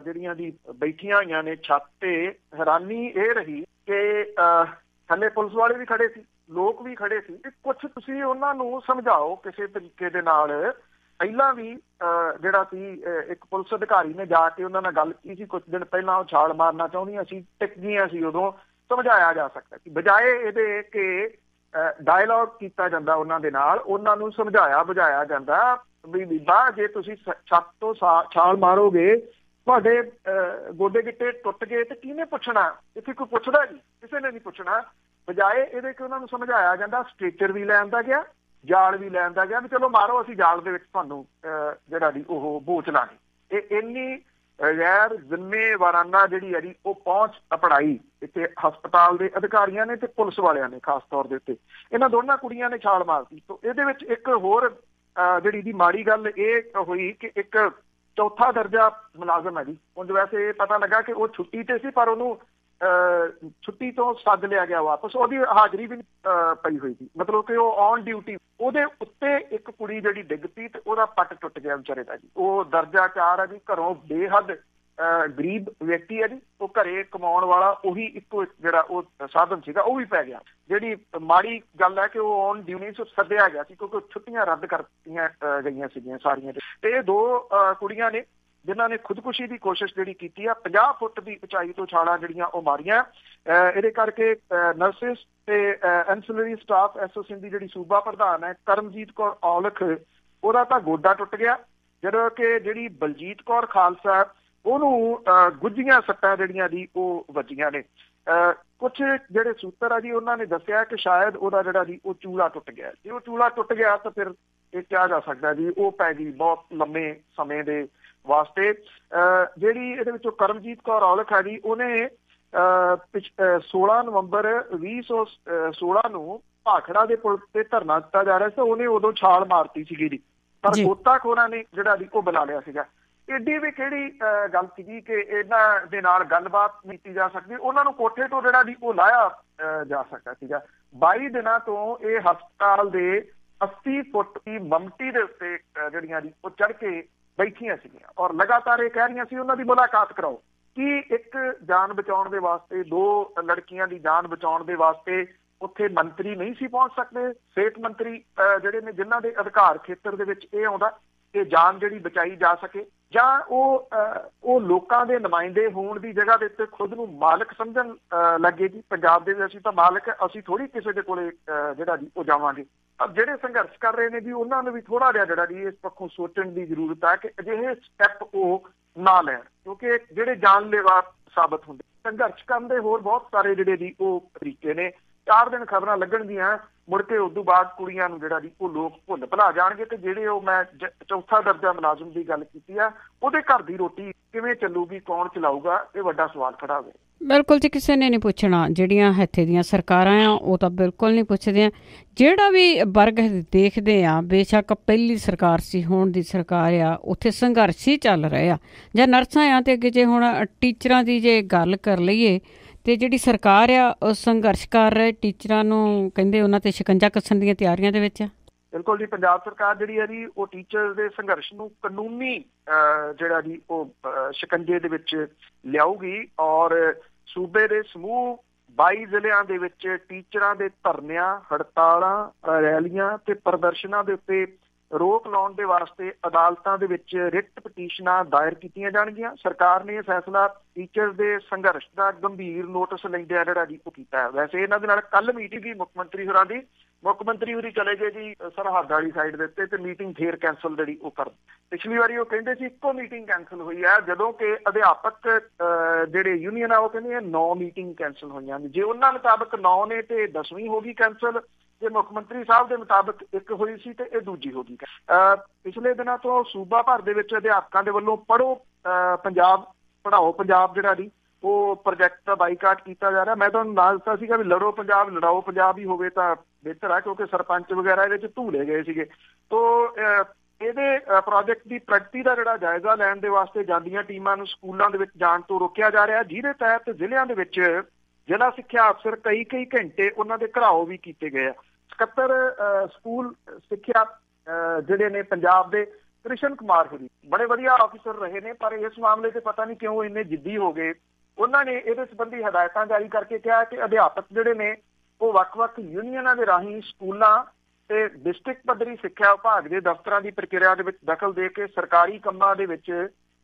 ਜਿਹੜੀਆਂ ਦੀ ਬੈਠੀਆਂ ਹੋਈਆਂ ਨੇ ਛੱਤ ਤੇ। ਹੈਰਾਨੀ ਇਹ ਰਹੀ ਕਿ ਥੱਲੇ ਪੁਲਿਸ ਵਾਲੇ ਵੀ ਖੜੇ ਸੀ, ਲੋਕ ਵੀ ਖੜੇ ਸੀ। ਕੁਛ ਤੁਸੀਂ ਉਹਨਾਂ ਨੂੰ ਸਮਝਾਓ ਕਿਸੇ ਤਰੀਕੇ ਦੇ ਨਾਲ। ਪਹਿਲਾਂ ਵੀ ਜਿਹੜਾ ਸੀ ਇੱਕ ਪੁਲਿਸ ਅਧਿਕਾਰੀ ਨੇ ਜਾ ਕੇ ਉਹਨਾਂ ਨਾਲ ਗੱਲ ਕੀਤੀ ਸੀ ਕੁਝ ਦਿਨ ਪਹਿਲਾਂ। ਉਹ ਛਾਲ ਮਾਰਨਾ ਚਾਹੁੰਦੀਆਂ ਸੀ, ਟਿਕ ਗਈਆਂ ਸੀ। ਉਦੋਂ ਸਮਝਾਇਆ ਜਾ ਸਕਦਾ ਕਿ ਬਜਾਏ ਇਹਦੇ ਕਿ ਡਾਇਲੌਗ ਕੀਤਾ ਜਾਂਦਾ ਉਹਨਾਂ ਦੇ ਨਾਲ, ਉਹਨਾਂ ਨੂੰ ਸਮਝਾਇਆ ਬੁਝਾਇਆ ਜਾਂਦਾ ਵੀ ਬੀਬਾ ਜੇ ਤੁਸੀਂ ਛੱਤ ਤੋਂ ਛਾਲ ਮਾਰੋਗੇ, ਤੁਹਾਡੇ ਗੋਡੇ ਗਿੱਟੇ ਟੁੱਟ ਗਏ ਤੇ ਕਿਹਨੇ ਪੁੱਛਣਾ? ਇੱਥੇ ਕੋਈ ਪੁੱਛਦਾ ਜੀ, ਕਿਸੇ ਨੇ ਨਹੀਂ ਪੁੱਛਣਾ। ਬਜਾਏ ਇਹਦੇ ਕਿ ਉਹਨਾਂ ਨੂੰ ਸਮਝਾਇਆ ਜਾਂਦਾ, ਸਟ੍ਰੈਚਰ ਵੀ ਲੈ ਆਂਦਾ ਗਿਆ, ਜਾਲ ਵੀ ਲੈ ਆਂਦਾ ਗਿਆ ਵੀ ਚਲੋ ਮਾਰੋ, ਅਸੀਂ ਜਾਲ ਦੇ ਵਿੱਚ ਤੁਹਾਨੂੰ ਜਿਹੜਾ ਜੀ ਉਹ ਬੋਚ ਲਾਂਗੇ। ਇਹ ਇੰਨੀ ਗੈਰ ਜ਼ਿੰਮੇਵਾਰਾਨਾ ਜਿਹੜੀ ਹੈ ਜੀ ਉਹ ਪਹੁੰਚ ਅਪਣਾਈ ਇੱਥੇ ਹਸਪਤਾਲ ਦੇ ਅਧਿਕਾਰੀਆਂ ਨੇ ਤੇ ਪੁਲਿਸ ਵਾਲਿਆਂ ਨੇ ਖਾਸ ਤੌਰ ਦੇ ਉੱਤੇ। ਇਹਨਾਂ ਦੋਨਾਂ ਕੁੜੀਆਂ ਨੇ ਛਾਲ ਮਾਰਤੀ। ਤਾਂ ਇਹਦੇ ਵਿੱਚ ਇੱਕ ਹੋਰ ਜਿਹੜੀ ਦੀ ਮਾੜੀ ਗੱਲ ਇਹ ਹੋਈ ਕਿ ਇੱਕ 4ਥਾ ਦਰਜਾ ਮੁਲਾਜ਼ਮ ਹੈ ਜੀ। ਉਂਝ ਵੈਸੇ ਇਹ ਪਤਾ ਲੱਗਾ ਕਿ ਉਹ ਛੁੱਟੀ ਤੇ ਸੀ, ਪਰ ਉਹਨੂੰ ਛੁੱਟੀ ਤੋਂ ਸੱਦ ਲਿਆ ਗਿਆ ਵਾਪਸ। ਉਹਦੀ ਹਾਜ਼ਰੀ ਵੀ ਪਈ ਹੋਈ ਸੀ, ਮਤਲਬ ਕਿ ਉਹ ਔਨ ਡਿਊਟੀ। ਉਹਦੇ ਉੱਤੇ ਇੱਕ ਕੁੜੀ ਜਿਹੜੀ ਡਿੱਗ ਪਈ ਤੇ ਉਹਦਾ ਪੱਟ ਟੁੱਟ ਗਿਆ ਵਿਚਾਰੇ ਦਾ ਜੀ। ਉਹ ਦਰਜਾ 4 ਹੈ ਜੀ, ਘਰੋਂ ਬੇਹੱਦ ਗਰੀਬ ਵਿਅਕਤੀ ਹੈ ਜੀ। ਉਹ ਘਰੇ ਕਮਾਉਣ ਵਾਲਾ ਉਹੀ ਇੱਕੋ ਜਿਹੜਾ ਉਹ ਸਾਧਨ ਸੀਗਾ ਉਹ ਵੀ ਪੈ ਗਿਆ। ਜਿਹੜੀ ਮਾੜੀ ਗੱਲ ਹੈ ਕਿ ਉਹ ਔਨ ਡਿਊਟੀ ਸੱਦਿਆ ਗਿਆ ਸੀ, ਕਿਉਂਕਿ ਛੁੱਟੀਆਂ ਰੱਦ ਕਰਤੀਆਂ ਗਈਆਂ ਸੀਗੀਆਂ ਸਾਰੀਆਂ। ਤੇ ਇਹ 2 ਕੁੜੀਆਂ ਨੇ ਜਿਨ੍ਹਾਂ ਨੇ ਖੁਦਕੁਸ਼ੀ ਦੀ ਕੋਸ਼ਿਸ਼ ਜਿਹੜੀ ਕੀਤੀ ਆ। 50 ਫੁੱਟ ਦੀ ਉਚਾਈ ਤੋਂ ਛਾਲਾਂ ਜਿਹੜੀਆਂ ਉਹ ਮਾਰੀਆਂ। ਇਹਦੇ ਕਰਕੇ ਨਰਸਿਸ ਤੇ ਐਂਸਿਲਰੀ ਸਟਾਫ ਐਸੋਸੀਏਸ਼ਨ ਦੀ ਜਿਹੜੀ ਸੂਬਾ ਪ੍ਰਧਾਨ ਹੈ ਕਰਮਜੀਤ ਕੌਰ ਔਲਖ, ਉਹਦਾ ਤਾਂ ਗੋਡਾ ਟੁੱਟ ਗਿਆ, ਜਦੋਂ ਕਿ ਜਿਹੜੀ ਬਲਜੀਤ ਕੌਰ ਖਾਲਸਾ ਉਹਨੂੰ ਗੁੱਝੀਆਂ ਸੱਟਾਂ ਜਿਹੜੀਆਂ ਦੀ ਉਹ ਵੱਜੀਆਂ ਨੇ। ਕੁਛ ਜਿਹੜੇ ਸੂਤਰ ਆ ਜੀ ਉਹਨਾਂ ਨੇ ਦੱਸਿਆ ਕਿ ਸ਼ਾਇਦ ਉਹਦਾ ਜਿਹੜਾ ਜੀ ਉਹ ਚੂਲਾ ਟੁੱਟ ਗਿਆ। ਜੇ ਉਹ ਚੂਲਾ ਟੁੱਟ ਗਿਆ ਤਾਂ ਫਿਰ ਇਹ ਕਿਹਾ ਜਾ ਸਕਦਾ ਜੀ ਉਹ ਪੈ ਗਈ ਬਹੁਤ ਲੰਮੇ ਸਮੇਂ ਦੇ ਵਾਸਤੇ। ਜਿਹੜੀ ਇਹਦੇ ਵਿੱਚੋਂ ਕਰਮਜੀਤ ਕੌਰ ਔਲਖ ਹੈ ਜੀ, ਉਹਨੇ 16 ਨਵੰਬਰ 2016 ਨੂੰ ਭਾਖੜਾ ਦੇ ਪੁਲ ਤੇ ਧਰਨਾ ਦਿੱਤਾ ਜਾ ਰਿਹਾ ਸੀ। ਉਹਨੇ ਉਦੋਂ ਛਾਲ ਮਾਰਤੀ ਸੀਗੀ ਜੀ, ਪਰ ਗੋਤਾਖੋਰਾਂ ਨੇ ਜਿਹੜਾ ਜੀ ਉਹ ਬੁਲਾ ਲਿਆ ਸੀਗਾ। ਏਡੀ ਵੀ ਕਿਹੜੀ ਗੱਲ ਸੀਗੀ ਕਿ ਇਹਨਾਂ ਦੇ ਨਾਲ ਗੱਲਬਾਤ ਕੀਤੀ ਜਾ ਸਕਦੀ? ਉਹਨਾਂ ਨੂੰ ਕੋਠੇ ਤੋਂ ਜਿਹੜਾ ਜੀ ਉਹ ਲਾਇਆ ਜਾ ਸਕਦਾ ਸੀਗਾ। 22 ਦਿਨਾਂ ਤੋਂ ਇਹ ਹਸਪਤਾਲ ਦੇ 80 ਫੁੱਟ ਦੀ ਮਮਟੀ ਦੇ ਉੱਤੇ ਜਿਹੜੀਆਂ ਜੀ ਉਹ ਚੜ੍ਹ ਕੇ ਬੈਠੀਆਂ ਸੀਗੀਆਂ ਔਰ ਲਗਾਤਾਰ ਇਹ ਕਹਿ ਰਹੀਆਂ ਸੀ ਉਹਨਾਂ ਦੀ ਮੁਲਾਕਾਤ ਕਰਾਓ। ਕਿ ਇੱਕ ਜਾਨ ਬਚਾਉਣ ਦੇ ਵਾਸਤੇ, 2 ਲੜਕੀਆਂ ਦੀ ਜਾਨ ਬਚਾਉਣ ਦੇ ਵਾਸਤੇ ਉੱਥੇ ਮੰਤਰੀ ਨਹੀਂ ਸੀ ਪਹੁੰਚ ਸਕਦੇ? ਸਿਹਤ ਮੰਤਰੀ ਜਿਹੜੇ ਨੇ, ਜਿਨ੍ਹਾਂ ਦੇ ਅਧਿਕਾਰ ਖੇਤਰ ਦੇ ਵਿੱਚ ਇਹ ਆਉਂਦਾ ਕਿ ਜਾਨ ਜਿਹੜੀ ਬਚਾਈ ਜਾ ਸਕੇ, ਜਾਂ ਉਹ ਲੋਕਾਂ ਦੇ ਨੁਮਾਇੰਦੇ ਹੋਣ ਦੀ ਜਗ੍ਹਾ ਦੇ ਉੱਤੇ ਖੁਦ ਨੂੰ ਮਾਲਕ ਸਮਝਣ ਲੱਗੇ ਜੀ ਪੰਜਾਬ ਦੇ ਅਸੀਂ ਤਾਂ ਮਾਲਕ, ਅਸੀਂ ਥੋੜ੍ਹੀ ਕਿਸੇ ਦੇ ਕੋਲੇ ਜਿਹੜਾ ਜੀ ਉਹ ਜਾਵਾਂਗੇ। ਜਿਹੜੇ ਸੰਘਰਸ਼ ਕਰ ਰਹੇ ਨੇ ਜੀ ਉਹਨਾਂ ਨੂੰ ਵੀ ਥੋੜ੍ਹਾ ਜਿਹਾ ਜਿਹੜਾ ਜੀ ਇਸ ਪੱਖੋਂ ਸੋਚਣ ਦੀ ਜ਼ਰੂਰਤ ਹੈ ਕਿ ਅਜਿਹੇ ਸਟੈਪ ਉਹ ਨਾ ਲੈਣ, ਕਿਉਂਕਿ ਜਿਹੜੇ ਜਾਨਲੇਵਾ ਸਾਬਤ ਹੁੰਦੇ। ਸੰਘਰਸ਼ ਕਰਨ ਦੇ ਹੋਰ ਬਹੁਤ ਸਾਰੇ ਜਿਹੜੇ ਜੀ ਉਹ ਤਰੀਕੇ ਨੇ। 4 ਦਿਨ ਖਬਰਾਂ ਲੱਗਣਗੀਆਂ, ਮੁੜ ਕੇ ਉਦੋਂ ਬਾਅਦ ਕੁੜੀਆਂ ਨੂੰ ਜਿਹੜਾ ਜੀ ਉਹ ਲੋਕ ਭੁੱਲ ਭੁਲਾ ਜਾਣਗੇ, ਤੇ ਜਿਹੜੇ ਉਹ ਮੈਂ ਚੌਥਾ ਦਰਜਾ ਮੁਲਾਜ਼ਮ ਦੀ ਗੱਲ ਕੀਤੀ ਆ, ਉਹਦੇ ਘਰ ਦੀ ਰੋਟੀ ਕਿਵੇਂ ਚੱਲੂਗੀ, ਕੌਣ ਚਲਾਊਗਾ, ਇਹ ਵੱਡਾ ਸਵਾਲ ਖੜਾ ਹੋਵੇ। ਬਿਲਕੁਲ ਜੀ, ਕਿਸੇ ਨੇ ਨਹੀਂ ਪੁੱਛਣਾ। ਜਿਹੜੀਆਂ ਇੱਥੇ ਦੀਆਂ ਸਰਕਾਰਾਂ ਆ ਉਹ ਤਾਂ ਬਿਲਕੁਲ ਨਹੀਂ ਪੁੱਛਦੀਆਂ। ਜਿਹੜਾ ਵੀ ਵਰਗ ਦੇਖਦੇ ਆ, ਬੇਸ਼ੱਕ ਪਹਿਲੀ ਸਰਕਾਰ ਸੀ, ਹੁਣ ਦੀ ਸਰਕਾਰ ਆ, ਉੱਥੇ ਸੰਘਰਸ਼ ਹੀ ਚੱਲ ਰਹੇ ਆ। ਜਾਂ ਨਰਸਾਂ ਆ, ਤੇ ਅੱਗੇ ਜੇ ਹੁਣ ਟੀਚਰਾਂ ਦੀ ਜੇ ਗੱਲ ਕਰ ਲਈਏ, ਤੇ ਜਿਹੜੀ ਸਰਕਾਰ ਆ ਉਹ ਸੰਘਰਸ਼ ਕਰ ਰਹੇ ਟੀਚਰਾਂ ਨੂੰ ਕਹਿੰਦੇ ਉਹਨਾਂ ਤੇ ਸ਼ਿਕੰਜਾ ਕੱਸਣ ਦੀਆਂ ਤਿਆਰੀਆਂ ਦੇ ਵਿੱਚ ਆ। ਬਿਲਕੁਲ ਜੀ, ਪੰਜਾਬ ਸਰਕਾਰ ਜਿਹੜੀ ਹੈ ਜੀ ਉਹ ਟੀਚਰ ਦੇ ਸੰਘਰਸ਼ ਨੂੰ ਕਾਨੂੰਨੀ ਜਿਹੜਾ ਜੀ ਉਹ ਸ਼ਿਕੰਜੇ ਦੇ ਵਿੱਚ ਲਿਆਊਗੀ, ਔਰ ਸੂਬੇ ਦੇ ਸਮੂਹ 22 ਜ਼ਿਲ੍ਹਿਆਂ ਦੇ ਵਿੱਚ ਟੀਚਰਾਂ ਦੇ ਧਰਨਿਆਂ, ਹੜਤਾਲਾਂ, ਰੈਲੀਆਂ ਤੇ ਪ੍ਰਦਰਸ਼ਨਾਂ ਦੇ ਉੱਤੇ ਰੋਕ ਲਾਉਣ ਦੇ ਵਾਸਤੇ ਅਦਾਲਤਾਂ ਦੇ ਵਿੱਚ ਰਿਟ ਪਟੀਸ਼ਨਾਂ ਦਾਇਰ ਕੀਤੀਆਂ ਜਾਣਗੀਆਂ। ਸਰਕਾਰ ਨੇ ਇਹ ਫੈਸਲਾ ਟੀਚਰ ਦੇ ਸੰਘਰਸ਼ ਦਾ ਗੰਭੀਰ ਨੋਟਿਸ ਲੈਂਦਿਆਂ ਜਿਹੜਾ ਜੀ ਉਹ ਕੀਤਾ ਹੈ। ਵੈਸੇ ਇਹਨਾਂ ਦੇ ਨਾਲ ਕੱਲ ਮੀਟਿੰਗ ਹੀ ਮੁੱਖ ਮੰਤਰੀ ਹੋਰਾਂ ਦੀ, ਮੁੱਖ ਮੰਤਰੀ ਹੋਰੀ ਚਲੇ ਗਏ ਜੀ ਸਰਹੱਦ ਵਾਲੀ ਸਾਈਡ ਦੇ ਉੱਤੇ, ਤੇ ਮੀਟਿੰਗ ਫੇਰ ਕੈਂਸਲ ਜਿਹੜੀ ਉਹ ਕਰ। ਪਿਛਲੀ ਵਾਰੀ ਉਹ ਕਹਿੰਦੇ ਸੀ ਇੱਕੋ ਮੀਟਿੰਗ ਕੈਂਸਲ ਹੋਈ ਹੈ, ਜਦੋਂ ਕਿ ਅਧਿਆਪਕ ਜਿਹੜੇ ਯੂਨੀਅਨ ਆ ਉਹ ਕਹਿੰਦੇ 9 ਮੀਟਿੰਗ ਕੈਂਸਲ ਹੋਈਆਂ ਨੇ। ਜੇ ਉਹਨਾਂ ਮੁਤਾਬਕ 9 ਨੇ ਤੇ 10ਵੀਂ ਹੋ ਗਈ ਕੈਂਸਲ, ਜੇ ਮੁੱਖ ਮੰਤਰੀ ਸਾਹਿਬ ਦੇ ਮੁਤਾਬਕ 1 ਹੋਈ ਸੀ ਤੇ ਇਹ ਦੂਜੀ ਹੋ ਗਈ। ਪਿਛਲੇ ਦਿਨਾਂ ਤੋਂ ਸੂਬਾ ਭਰ ਦੇ ਵਿੱਚ ਅਧਿਆਪਕਾਂ ਦੇ ਵੱਲੋਂ ਪੜ੍ਹੋ ਪੰਜਾਬ, ਪੜ੍ਹਾਓ ਪੰਜਾਬ ਜਿਹੜਾ ਜੀ ਉਹ ਪ੍ਰੋਜੈਕਟ ਦਾ ਬਾਈਕਾਟ ਕੀਤਾ ਜਾ ਰਿਹਾ। ਮੈਂ ਤੁਹਾਨੂੰ ਨਾਲ ਦਿੱਤਾ ਸੀਗਾ ਵੀ ਲੜੋ ਪੰਜਾਬ, ਲੜਾਓ ਪੰਜਾਬ ਹੀ ਹੋਵੇ ਤਾਂ ਬਿਹਤਰ ਹੈ, ਕਿਉਂਕਿ ਸਰਪੰਚ ਵਗੈਰਾ ਇਹਦੇ 'ਚ ਧੂਲੇ ਗਏ ਸੀਗੇ। ਤੋਂ ਇਹਦੇ ਪ੍ਰੋਜੈਕਟ ਦੀ ਪ੍ਰਗਤੀ ਦਾ ਜਿਹੜਾ ਜਾਇਜ਼ਾ ਲੈਣ ਦੇ ਵਾਸਤੇ ਜਾਂਦੀਆਂ ਟੀਮਾਂ ਨੂੰ ਸਕੂਲਾਂ ਦੇ ਵਿੱਚ ਜਾਣ ਤੋਂ ਰੋਕਿਆ ਜਾ ਰਿਹਾ, ਜਿਹਦੇ ਤਹਿਤ ਜ਼ਿਲ੍ਹਿਆਂ ਦੇ ਵਿੱਚ ਜ਼ਿਲ੍ਹਾ ਸਿੱਖਿਆ ਅਫਸਰ ਕਈ ਘੰਟੇ ਉਹਨਾਂ ਦੇ ਘਿਰਾਓ ਵੀ ਕੀਤੇ ਗਏ ਆ। ਸਕੱਤਰ ਸਕੂਲ ਸਿੱਖਿਆ ਜਿਹੜੇ ਨੇ ਪੰਜਾਬ ਦੇ, ਕ੍ਰਿਸ਼ਨ ਕੁਮਾਰ ਹੋਰੀ ਬੜੇ ਵਧੀਆ ਆਫਿਸਰ ਰਹੇ ਨੇ, ਪਰ ਇਸ ਮਾਮਲੇ 'ਤੇ ਪਤਾ ਨਹੀਂ ਕਿਉਂ ਇੰਨੇ ਜਿੱਦੀ ਹੋ ਗਏ। ਉਹਨਾਂ ਨੇ ਇਹਦੇ ਸੰਬੰਧੀ ਹਦਾਇਤਾਂ ਜਾਰੀ ਕਰਕੇ ਕਿਹਾ ਕਿ ਅਧਿਆਪਕ ਜਿਹੜੇ ਨੇ ਉਹ ਵੱਖ-ਵੱਖ ਯੂਨੀਅਨਾਂ ਦੇ ਰਾਹੀਂ ਸਕੂਲਾਂ ਤੇ ਡਿਸਟ੍ਰਿਕਟ ਪੱਧਰੀ ਸਿੱਖਿਆ ਵਿਭਾਗ ਦੇ ਦਫ਼ਤਰਾਂ ਦੀ ਪ੍ਰਕਿਰਿਆ ਦੇ ਵਿੱਚ ਦਖਲ ਦੇ ਕੇ ਸਰਕਾਰੀ ਕੰਮਾਂ ਦੇ ਵਿੱਚ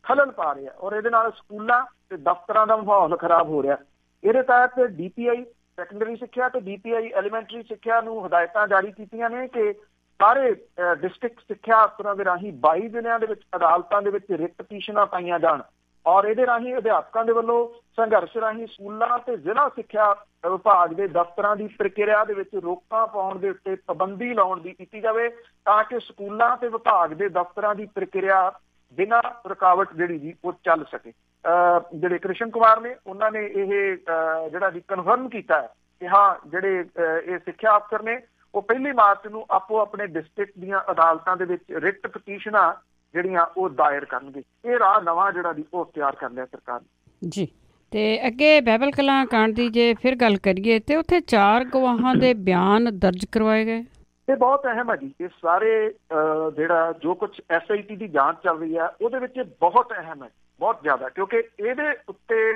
ਖਲਲ ਪਾ ਰਹੇ ਆ, ਔਰ ਇਹਦੇ ਨਾਲ ਸਕੂਲਾਂ ਤੇ ਦਫ਼ਤਰਾਂ ਦਾ ਮਾਹੌਲ ਖਰਾਬ ਹੋ ਰਿਹਾ। ਇਹਦੇ ਤਹਿਤ DPI ਸੈਕੰਡਰੀ ਸਿੱਖਿਆ ਤੇ DPI ਐਲੀਮੈਂਟਰੀ ਸਿੱਖਿਆ ਨੂੰ ਹਦਾਇਤਾਂ ਜਾਰੀ ਕੀਤੀਆਂ ਨੇ ਕਿ ਸਾਰੇ ਡਿਸਟ੍ਰਿਕਟ ਸਿੱਖਿਆ ਅਫਸਰਾਂ ਦੇ ਰਾਹੀਂ 22 ਜ਼ਿਲ੍ਹਿਆਂ ਦੇ ਵਿੱਚ ਅਦਾਲਤਾਂ ਦੇ ਵਿੱਚ ਰਿਟ ਪਟੀਸ਼ਨਾਂ ਪਾਈਆਂ ਜਾਣ, ਔਰ ਇਹਦੇ ਰਾਹੀਂ ਅਧਿਆਪਕਾਂ ਦੇ ਵੱਲੋਂ ਸੰਘਰਸ਼ ਰਾਹੀਂ ਸਕੂਲਾਂ ਤੇ ਜ਼ਿਲ੍ਹਾ ਸਿੱਖਿਆ ਵਿਭਾਗ ਦੇ ਦਫ਼ਤਰਾਂ ਦੀ ਪ੍ਰਕਿਰਿਆ ਦੇ ਵਿੱਚ ਰੋਕਾਂ ਪਾਉਣ ਦੇ ਉੱਤੇ ਪਾਬੰਦੀ ਲਾਉਣ ਦੀ ਕੀਤੀ ਜਾਵੇ, ਤਾਂ ਕਿ ਸਕੂਲਾਂ ਤੇ ਵਿਭਾਗ ਦੇ ਦਫ਼ਤਰਾਂ ਦੀ ਪ੍ਰਕਿਰਿਆ ਬਿਨਾਂ ਰੁਕਾਵਟ ਜਿਹੜੀ ਜੀ ਉਹ ਚੱਲ ਸਕੇ। ਜਿਹੜੇ ਕ੍ਰਿਸ਼ਨ ਕੁਮਾਰ ਨੇ ਉਹਨਾਂ ਨੇ ਇਹ ਜਿਹੜਾ ਜੀ ਕਨਫਰਮ ਕੀਤਾ ਹੈ ਕਿ ਹਾਂ ਜਿਹੜੇ ਇਹ ਸਿੱਖਿਆ ਅਫਸਰ ਨੇ ਉਹ 1 ਮਾਰਚ ਨੂੰ ਆਪੋ ਆਪਣੇ ਡਿਸਟ੍ਰਿਕਟ ਦੀਆਂ ਅਦਾਲਤਾਂ ਦੇ ਵਿੱਚ ਰਿਟ ਪਟੀਸ਼ਨਾਂ ਜਿਹੜੀਆਂ ਉਹ ਦਾਇਰ ਕਰਨਗੇ। ਇਹ ਰਾਹ ਨਵਾਂ ਜਿਹੜਾ ਜੀ ਉਹ ਤਿਆਰ ਕਰ ਲਿਆ ਸਰਕਾਰ ਨੇ ਜੀ। ਤੇ ਅੱਗੇ ਬਹਿਬਲ ਕਲਾਂ ਕਾਂਡ ਦੀ ਜੇ ਫਿਰ ਗੱਲ ਕਰੀਏ ਤੇ ਉੱਥੇ 4 ਗਵਾਹਾਂ ਦੇ ਬਿਆਨ ਦਰਜ ਕਰਵਾਏ ਗਏ। ਇਹ ਬਹੁਤ ਅਹਿਮ ਹੈ ਜੀ। ਇਹ ਸਾਰੇ ਜਿਹੜਾ ਜੋ ਕੁਝ SIT ਦੀ ਜਾਂਚ ਚੱਲ ਰਹੀ ਹੈ ਉਹਦੇ ਵਿੱਚ ਬਹੁਤ ਅਹਿਮ ਹੈ, ਬਹੁਤ ਜ਼ਿਆਦਾ, ਕਿਉਂਕਿ ਇਹਦੇ ਉੱਤੇ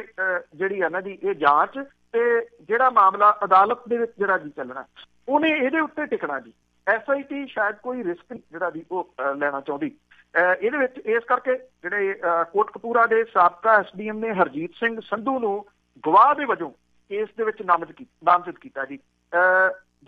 ਜਿਹੜੀ ਹੈ ਨਾ ਜੀ ਇਹ ਜਾਂਚ ਤੇ ਜਿਹੜਾ ਮਾਮਲਾ ਅਦਾਲਤ ਦੇ ਵਿੱਚ ਜਿਹੜਾ ਜੀ ਚੱਲਣਾ ਉਹਨੇ ਇਹਦੇ ਉੱਤੇ ਟਿਕਣਾ ਜੀ। SIT ਸ਼ਾਇਦ ਕੋਈ ਰਿਸਕ ਜਿਹੜਾ ਜੀ ਉਹ ਲੈਣਾ ਚਾਹੁੰਦੀ ਇਹਦੇ ਵਿੱਚ, ਇਸ ਕਰਕੇ ਜਿਹੜੇ ਕੋਟਕਪੂਰਾ ਦੇ ਸਾਬਕਾ SDM ਨੇ ਹਰਜੀਤ ਸਿੰਘ ਸੰਧੂ ਨੂੰ ਗਵਾਹ ਦੇ ਵਜੋਂ ਕੇਸ ਦੇ ਵਿੱਚ ਨਾਮਜ਼ਦ ਕੀਤਾ ਜੀ।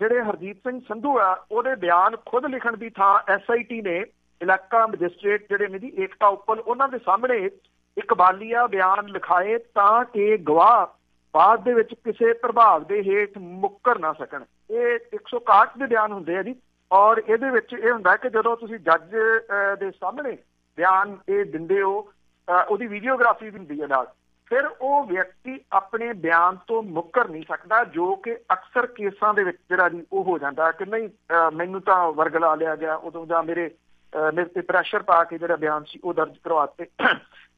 ਜਿਹੜੇ ਹਰਜੀਤ ਸਿੰਘ ਸੰਧੂ ਆ ਉਹਦੇ ਬਿਆਨ ਖੁਦ ਲਿਖਣ ਦੀ ਥਾਂ SIT ਨੇ ਇਲਾਕਾ ਮੈਜਿਸਟ੍ਰੇਟ ਜਿਹੜੇ ਨੇ ਜੀ ਏਕਤਾ ਉੱਪਲ, ਉਹਨਾਂ ਦੇ ਸਾਹਮਣੇ ਇਕਬਾਲੀਆ ਬਿਆਨ ਲਿਖਾਏ ਤਾਂ ਕਿ ਗਵਾਹ ਬਾਅਦ ਦੇ ਵਿੱਚ ਕਿਸੇ ਪ੍ਰਭਾਵ ਦੇ ਹੇਠ ਮੁੱਕਰ ਨਾ ਸਕਣ। ਇਹ 161 ਦੇ ਬਿਆਨ ਹੁੰਦੇ ਆ ਜੀ, ਔਰ ਇਹਦੇ ਵਿੱਚ ਇਹ ਹੁੰਦਾ ਕਿ ਜਦੋਂ ਤੁਸੀਂ ਜੱਜ ਦੇ ਸਾਹਮਣੇ ਬਿਆਨ ਇਹ ਦਿੰਦੇ ਹੋ, ਉਹਦੀ ਵੀਡੀਓਗ੍ਰਾਫੀ ਵੀ ਹੁੰਦੀ ਹੈ ਨਾਲ, ਫਿਰ ਉਹ ਵਿਅਕਤੀ ਆਪਣੇ ਬਿਆਨ ਤੋਂ ਮੁੱਕਰ ਨਹੀਂ ਸਕਦਾ, ਜੋ ਕਿ ਅਕਸਰ ਕੇਸਾਂ ਦੇ ਵਿੱਚ ਜਿਹੜਾ ਜੀ ਉਹ ਹੋ ਜਾਂਦਾ ਕਿ ਨਹੀਂ ਮੈਨੂੰ ਤਾਂ ਵਰਗਲਾ ਲਿਆ ਗਿਆ ਉਦੋਂ, ਜਾਂ ਮੇਰੇ ਤੇ ਪ੍ਰੈਸ਼ਰ ਪਾ ਕੇ ਜਿਹੜਾ ਬਿਆਨ ਸੀ ਉਹ ਦਰਜ ਕਰਵਾ ਦਿੱਤੇ।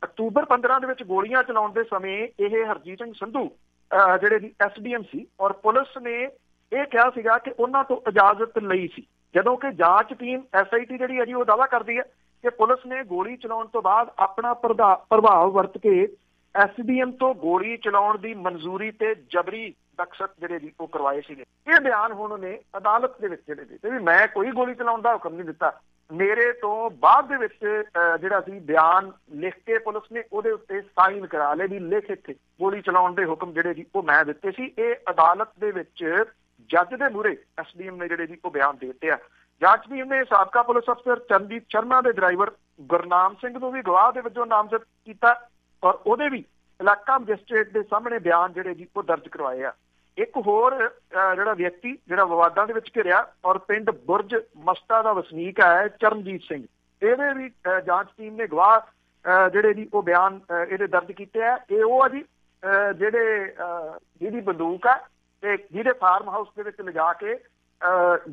ਅਕਤੂਬਰ 15 ਦੇ ਵਿੱਚ ਗੋਲੀਆਂ ਚਲਾਉਣ ਦੇ ਸਮੇਂ ਇਹ ਹਰਜੀਤ ਸਿੰਘ ਸੰਧੂ ਜਿਹੜੇ ਦੀ SDM ਸੀ, ਔਰ ਪੁਲਿਸ ਨੇ ਇਹ ਕਿਹਾ ਸੀਗਾ ਕਿ ਉਹਨਾਂ ਤੋਂ ਇਜਾਜ਼ਤ ਲਈ ਸੀ, ਜਦੋਂ ਕਿ ਜਾਂਚ ਟੀਮ SIT ਜਿਹੜੀ ਹੈ ਜੀ ਉਹ ਦਾਅਵਾ ਕਰਦੀ ਹੈ ਕਿ ਪੁਲਿਸ ਨੇ ਗੋਲੀ ਚਲਾਉਣ ਤੋਂ ਬਾਅਦ ਆਪਣਾ ਪ੍ਰਭਾਵ ਵਰਤ ਕੇ SDM ਤੋਂ ਗੋਲੀ ਚਲਾਉਣ ਦੀ ਮਨਜ਼ੂਰੀ ਤੇ ਜਬਰੀ ਦਖਸ਼ਤ ਜਿਹੜੇ ਜੀ ਉਹ ਕਰਵਾਏ ਸੀਗੇ। ਇਹ ਬਿਆਨ ਹੁਣ ਉਹਨੇ ਅਦਾਲਤ ਦੇ ਵਿੱਚ ਜਿਹੜੇ ਦਿੱਤੇ ਵੀ ਮੈਂ ਕੋਈ ਗੋਲੀ ਚਲਾਉਣ ਦਾ ਹੁਕਮ ਨਹੀਂ ਦਿੱਤਾ, ਮੇਰੇ ਤੋਂ ਬਾਅਦ ਦੇ ਵਿੱਚ ਜਿਹੜਾ ਸੀ ਬਿਆਨ ਲਿਖ ਕੇ ਪੁਲਿਸ ਨੇ ਉਹਦੇ ਉੱਤੇ ਸਾਈਨ ਕਰਾ ਲਏ ਵੀ ਲਿਖ ਇੱਥੇ ਗੋਲੀ ਚਲਾਉਣ ਦੇ ਹੁਕਮ ਜਿਹੜੇ ਜੀ ਉਹ ਮੈਂ ਦਿੱਤੇ ਸੀ। ਇਹ ਅਦਾਲਤ ਦੇ ਵਿੱਚ ਜੱਜ ਦੇ ਮੂਹਰੇ SDM ਨੇ ਜਿਹੜੇ ਜੀ ਉਹ ਬਿਆਨ ਦੇ ਦਿੱਤੇ ਆ। ਜਾਂਚ ਟੀਮ ਨੇ ਸਾਬਕਾ ਪੁਲਿਸ ਅਫਸਰ ਚਰਨਜੀਤ ਸ਼ਰਮਾ ਦੇ ਡਰਾਈਵਰ ਗੁਰਨਾਮ ਸਿੰਘ ਨੂੰ ਵੀ ਗਵਾਹ ਦੇ ਵਜੋਂ ਨਾਮਜ਼ਦ ਕੀਤਾ ਔਰ ਉਹਦੇ ਵੀ ਇਲਾਕਾ ਮੈਜਿਸਟ੍ਰੇਟ ਦੇ ਸਾਹਮਣੇ ਬਿਆਨ ਜਿਹੜੇ ਜੀ ਉਹ ਦਰਜ ਕਰਵਾਏ ਆ। ਇੱਕ ਹੋਰ ਜਿਹੜਾ ਵਿਅਕਤੀ ਜਿਹੜਾ ਵਿਵਾਦਾਂ ਦੇ ਵਿੱਚ ਘਿਰਿਆ ਔਰ ਪਿੰਡ ਬੁਰਜ ਮਸਤਾ ਦਾ ਵਸਨੀਕ ਹੈ ਚਰਨਜੀਤ ਸਿੰਘ, ਇਹਦੇ ਵੀ ਜਾਂਚ ਟੀਮ ਨੇ ਗਵਾਹ ਜਿਹੜੇ ਜੀ ਉਹ ਬਿਆਨ ਇਹਦੇ ਦਰਜ ਕੀਤੇ ਆ। ਇਹ ਉਹ ਆ ਜੀ ਜਿਹਦੀ ਬੰਦੂਕ ਆ ਤੇ ਜਿਹਦੇ ਫਾਰਮ ਹਾਊਸ ਦੇ ਵਿੱਚ ਲਿਜਾ ਕੇ